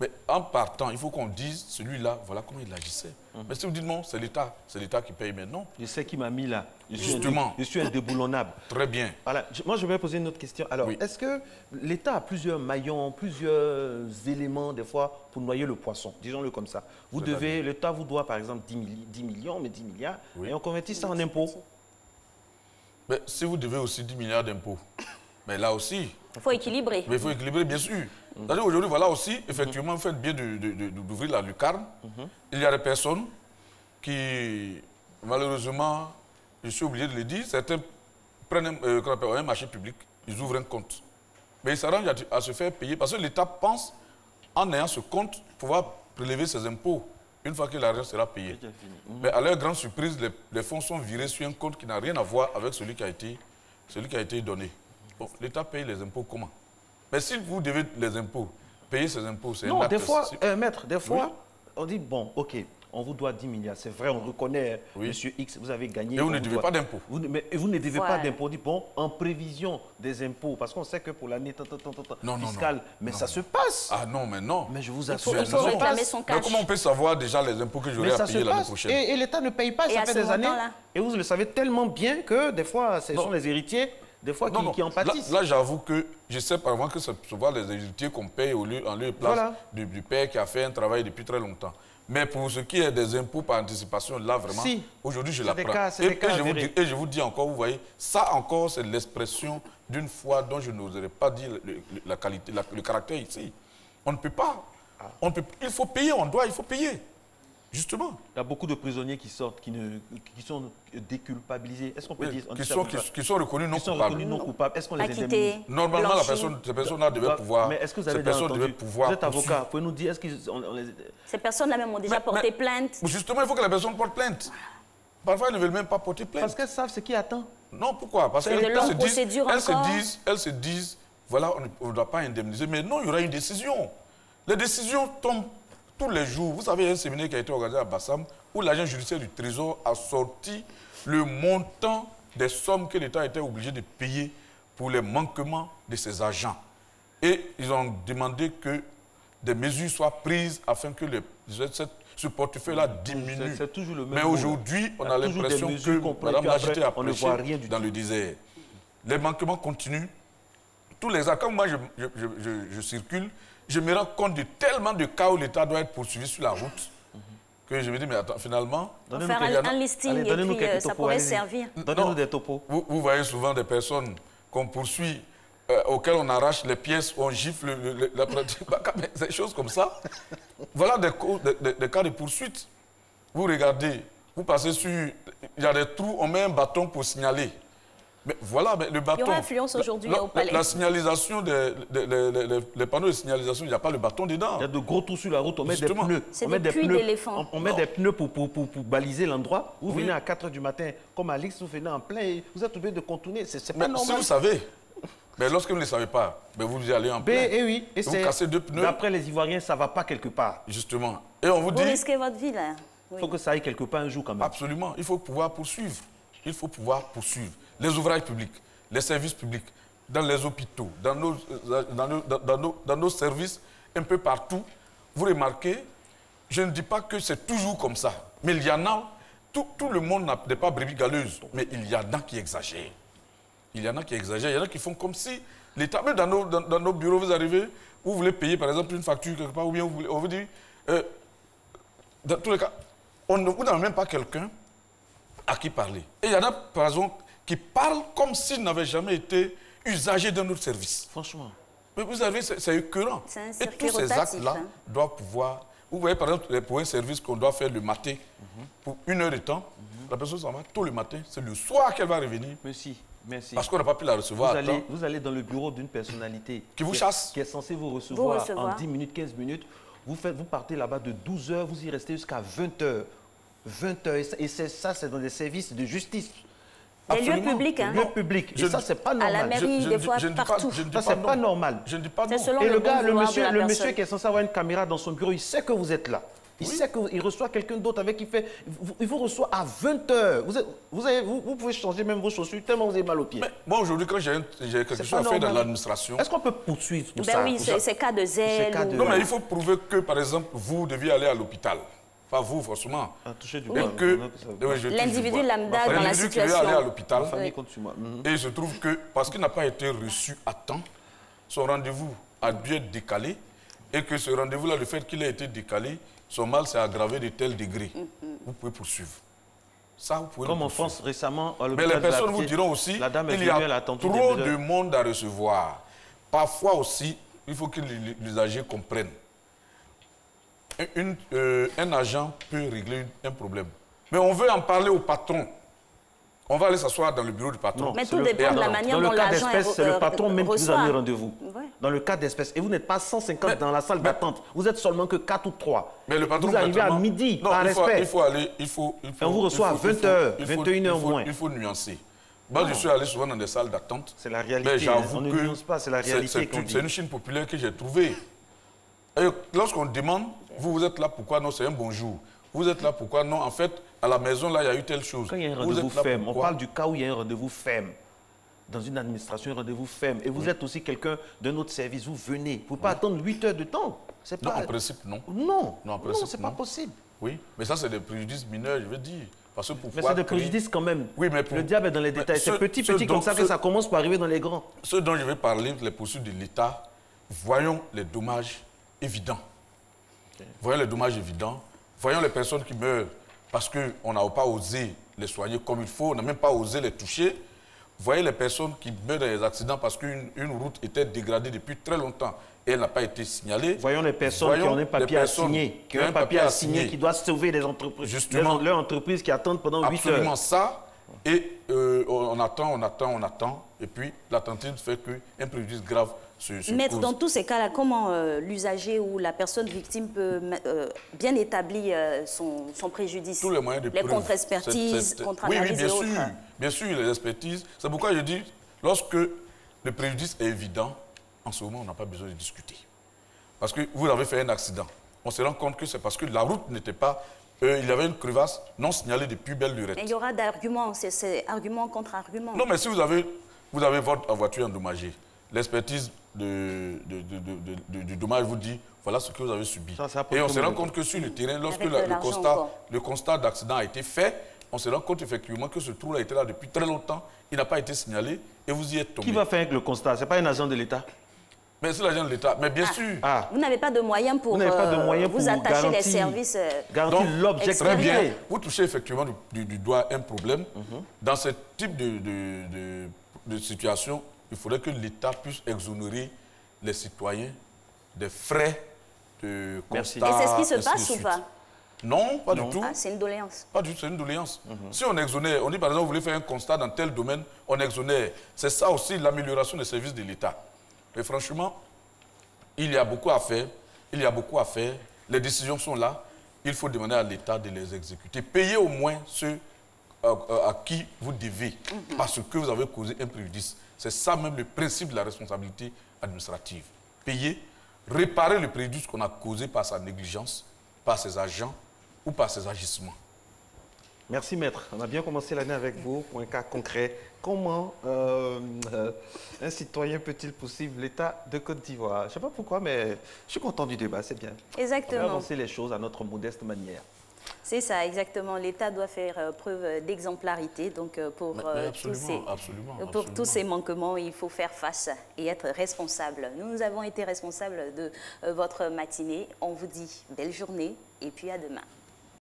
I: Mais en partant, il faut qu'on dise, celui-là, voilà comment il agissait. Mais si vous dites non, c'est l'État qui paye, mais non.
A: Je sais qui m'a mis là.
I: Justement.
A: Je suis indéboulonnable.
I: Très bien.
A: Voilà. Moi, je vais poser une autre question. Alors, oui. Est-ce que l'État a plusieurs maillons, plusieurs éléments, des fois, pour noyer le poisson? Disons-le comme ça. L'État vous doit, par exemple, 10 millions, mais 10 milliards, oui. Et on convertit ça en impôts.
I: Mais si vous devez aussi 10 milliards d'impôts, mais là aussi...
B: Il faut équilibrer.
I: Mais il faut équilibrer, bien sûr. C'est-à-dire aujourd'hui, voilà aussi, effectivement, vous faites bien d'ouvrir la lucarne. Il y a des personnes qui, malheureusement, je suis obligé de le dire, certains prennent un marché public, ils ouvrent un compte. Mais ils s'arrangent à se faire payer parce que l'État pense, en ayant ce compte, pouvoir prélever ses impôts une fois que l'argent sera payé. Mais à leur grande surprise, les fonds sont virés sur un compte qui n'a rien à voir avec celui qui a été donné. Bon, l'État paye les impôts comment? Mais si vous devez les impôts, payer ces impôts, c'est un acte...
A: Non, des fois, maître, des fois, on dit, bon, ok, on vous doit 10 milliards, c'est vrai, on reconnaît, monsieur X, vous avez gagné...
I: Et vous ne devez pas d'impôts.
A: Mais vous ne devez pas d'impôts, on dit, bon, en prévision des impôts, parce qu'on sait que pour l'année fiscale, mais ça se passe.
I: Ah non, mais non.
A: Mais je vous assure,
B: ça se passe.
I: Mais comment on peut savoir déjà les impôts que j'aurai à payer l'année prochaine?
A: Et l'État ne paye pas, ça fait des années. Et vous le savez tellement bien que, des fois, ce sont les héritiers des fois qui en pâtissent.
I: Là, j'avoue que je sais par exemple que c'est souvent les héritiers qu'on paye en lieu et place du père qui a fait un travail depuis très longtemps. Mais pour ce qui est des impôts par anticipation, là vraiment, aujourd'hui je l'apprends. Et je vous dis encore, vous voyez, ça encore c'est l'expression d'une foi dont je n'oserais pas dire la qualité, le caractère ici. On ne peut pas. Il faut payer, il faut payer. Justement.
A: Il y a beaucoup de prisonniers qui sortent, qui sont déculpabilisés. Est-ce qu'on peut dire
I: qui sont reconnus non coupables.
A: Est-ce qu'on les indemnise?
I: Normalement, ces personnes-là devaient pouvoir.
A: Mais est-ce que vous avez déjà entendu? Vous êtes avocat, pouvez nous dire, est-ce que
B: ces personnes-là même ont déjà porté plainte?
I: Justement, il faut que les personnes portent plainte. Parfois, elles ne veulent même pas porter plainte.
A: Parce qu'elles savent ce qui attend.
I: Non, pourquoi? Parce qu'elles se disent, voilà, on ne doit pas indemniser. Mais non, il y aura une décision. Les décisions tombent tous les jours. Vous savez, il y a un séminaire qui a été organisé à Bassam où l'agent judiciaire du Trésor a sorti le montant des sommes que l'État était obligé de payer pour les manquements de ses agents. Et ils ont demandé que des mesures soient prises afin que ce portefeuille-là diminue.
A: C'est toujours le même.
I: Mais aujourd'hui, on a l'impression que Mme Majité a prêché dans le désert. Les manquements continuent. Tous les accords, moi je circule, je me rends compte de tellement de cas où l'État doit être poursuivi sur la route que je me dis, mais attends, finalement...
B: On va faire un listing et puis ça pourrait servir.
A: Donnez-nous des topos.
I: Vous voyez souvent des personnes qu'on poursuit, auxquelles on arrache les pièces, on gifle la pratique, des choses comme ça. Voilà des cas de poursuite. Vous regardez, vous passez sur... Il y a des trous, on met un bâton pour signaler. Mais voilà, mais le bâton...
B: Il y aura influence aujourd'hui au palais.
I: La signalisation, les panneaux de signalisation, il n'y a pas le bâton dedans.
A: Il y a de gros trous sur la route, on met des pneus.
B: C'est des puits d'éléphant.
A: On met des pneus pour baliser l'endroit. Vous venez à 4 h du matin, comme Alix, vous venez en plein et vous êtes obligé de contourner. C'est pas normal.
I: Si vous savez, mais lorsque vous ne le savez pas, vous y allez en plein.
A: Et oui, et
I: vous cassez 2 pneus.
A: D'après les Ivoiriens, ça ne va pas quelque part.
I: Justement. Et on vous dit...
B: Vous risquez votre vie, là.
A: Il faut que ça aille quelque part un jour quand même.
I: Absolument. Il faut pouvoir poursuivre. Il faut pouvoir poursuivre. Les ouvrages publics, les services publics, dans les hôpitaux, dans nos services, un peu partout. Vous remarquez, je ne dis pas que c'est toujours comme ça, mais il y en a, tout le monde n'est pas brebis galeuse, mais il y en a qui exagèrent. Il y en a qui exagèrent, il y en a qui font comme si l'État, même dans nos bureaux, vous arrivez, vous voulez payer par exemple une facture quelque part, ou bien on vous dit, dans tous les cas, vous n'avez même pas quelqu'un à qui parler. Et il y en a, par exemple, qui parlent comme s'ils n'avaient jamais été usagers d'un autre service.
A: Franchement.
I: Mais vous savez, c'est écœurant.
B: Et
I: tous ces actes-là doivent pouvoir... Vous voyez, par exemple, pour un service qu'on doit faire le matin, pour 1 heure de temps, la personne s'en va tôt le matin, c'est le soir qu'elle va revenir.
A: Merci. Merci.
I: Parce qu'on n'a pas pu la recevoir à temps.
A: Vous allez dans le bureau d'une personnalité
I: qui vous chasse,
A: qui est censée vous recevoir en 10 minutes, 15 minutes. Vous partez là-bas de 12 h, vous y restez jusqu'à 20 h. 20 h. Et ça, c'est dans des services de justice.
B: Les lieux publics, hein.
A: Lieux publics. Et ça, c'est pas normal.
B: À la mairie, des fois, partout.
A: Ça, c'est pas normal.
I: Je ne dis pas non.
A: Et le monsieur qui est censé avoir une caméra dans son bureau, il sait que vous êtes là. Il sait qu'il reçoit quelqu'un d'autre avec qui il vous reçoit à 20 h. Vous pouvez changer même vos chaussures tellement vous avez mal aux pieds.
I: Mais moi, aujourd'hui, quand j'ai quelque chose à faire dans l'administration...
A: Est-ce qu'on peut poursuivre pour ça?
B: Oui, c'est cas de zèle.
I: Non, mais il faut prouver que, par exemple, vous deviez aller à l'hôpital. Pas vous, forcément.
B: L'individu lambda dans la situation.
I: L'individu qui veut aller à l'hôpital,
A: et
I: il se trouve que, parce qu'il n'a pas été reçu à temps, son rendez-vous a dû être décalé, et que ce rendez-vous-là, le fait qu'il ait été décalé, son mal s'est aggravé de tel degré. Vous pouvez poursuivre. Ça, vous pouvez
A: comme en France récemment,
I: mais les personnes vous diront aussi qu'il y a trop de monde à recevoir. Parfois aussi, il faut que l'usager comprenne. Un agent peut régler un problème. Mais on veut en parler au patron. On va aller s'asseoir dans le bureau du patron.
B: Non, mais tout dépend de la manière dont l'agent
A: est c'est le patron même qui vous a mis rendez-vous. Ouais. Dans le cas d'espèce. Et vous n'êtes pas 150 dans la salle d'attente. Vous êtes seulement que 4 ou 3.
I: Mais le patron,
A: vous arrivez à midi, par respect. On vous reçoit à 20 h, 21 h moins.
I: Il faut nuancer. Moi, je suis allé souvent dans des salles d'attente.
A: C'est la réalité.
I: Mais j'avoue
A: on ne nuance pas, c'est la réalité.
I: C'est une Chine populaire que j'ai trouvée. Et lorsqu'on demande, vous êtes là, pourquoi non, c'est un bonjour. Vous êtes là, pourquoi non, en fait, à la maison, là, il y a eu telle chose.
A: Quand il y a un rendez-vous ferme, on parle du cas où il y a un rendez-vous ferme. Dans une administration, un rendez-vous ferme. Et vous êtes aussi quelqu'un d'un autre service, vous venez. Vous ne pouvez pas attendre 8 heures de temps.
I: Non, en principe, non.
A: Non, c'est pas possible.
I: Oui, mais ça, c'est des préjudices mineurs, je veux dire. Parce que pour
A: mais c'est des préjudices quand même. Oui, mais le diable est dans les détails. C'est petit comme ça que ça commence par arriver dans les grands.
I: Ce dont je vais parler, les poursuites de l'État, voyons les dommages évidents. Voyons les dommages évidents. Voyons les personnes qui meurent parce qu'on n'a pas osé les soigner comme il faut, on n'a même pas osé les toucher. Voyez les personnes qui meurent dans les accidents parce qu'une route était dégradée depuis très longtemps et elle n'a pas été signalée.
A: Voyons les personnes qui ont un papier à signer, qui doivent sauver les entreprises, justement, leur entreprise qui attendent pendant 8 heures.
I: Absolument ça. Et on attend, et puis la tentative fait qu'un préjudice grave se
B: Maître,
I: cause.
B: dans tous ces cas-là, comment l'usager ou la personne victime peut bien établir son préjudice?
I: Tous les moyens de
B: les
I: preuve.
B: contre-expertises, contre-analyses
I: oui,
B: et autres.
I: Bien sûr, les expertises. C'est pourquoi je dis, lorsque le préjudice est évident, en ce moment, on n'a pas besoin de discuter. Parce que vous avez fait un accident. On se rend compte que c'est parce que la route n'était pas... il y avait une crevasse non signalée depuis belle lurette.
B: Mais il y aura d'arguments, c'est argument contre argument.
I: Non, mais si vous avez votre voiture endommagée, l'expertise du dommage vous dit, voilà ce que vous avez subi. Et on se rend compte que sur le terrain, lorsque le constat d'accident a été fait, on se rend compte effectivement que ce trou-là était là depuis très longtemps, il n'a pas été signalé et vous y êtes tombé.
A: Qui va faire avec le constat? Ce n'est pas un agent de l'État?
I: Mais c'est l'agent de l'État, mais bien sûr.
B: Vous n'avez pas de moyens pour vous attacher les services.
A: Garantir l'objectivité.
I: Très bien. Vous touchez effectivement du doigt un problème. Dans ce type de situation, il faudrait que l'État puisse exonérer les citoyens des frais de constat.
B: Et c'est ce qui se passe ou pas?
I: Non, pas du tout.
B: Ah, c'est une doléance.
I: Pas du tout, c'est une doléance. Si on exonère, on dit par exemple, vous voulez faire un constat dans tel domaine, on exonère. C'est ça aussi l'amélioration des services de l'État. Mais franchement, il y a beaucoup à faire. Il y a beaucoup à faire. Les décisions sont là. Il faut demander à l'État de les exécuter. Payez au moins ceux à qui vous devez, parce que vous avez causé un préjudice. C'est ça même le principe de la responsabilité administrative. Payer, réparer le préjudice qu'on a causé par sa négligence, par ses agents ou par ses agissements.
A: Merci maître. On a bien commencé l'année avec vous pour un cas concret. Comment un citoyen peut-il poursuivre l'État de Côte d'Ivoire? Je ne sais pas pourquoi, mais je suis content du débat, c'est bien.
B: Exactement.
A: On va avancer les choses à notre modeste manière.
B: C'est ça, exactement. L'État doit faire preuve d'exemplarité. Donc, pour tous ces manquements, il faut faire face et être responsable. Nous avons été responsables de votre matinée. On vous dit belle journée et puis à demain.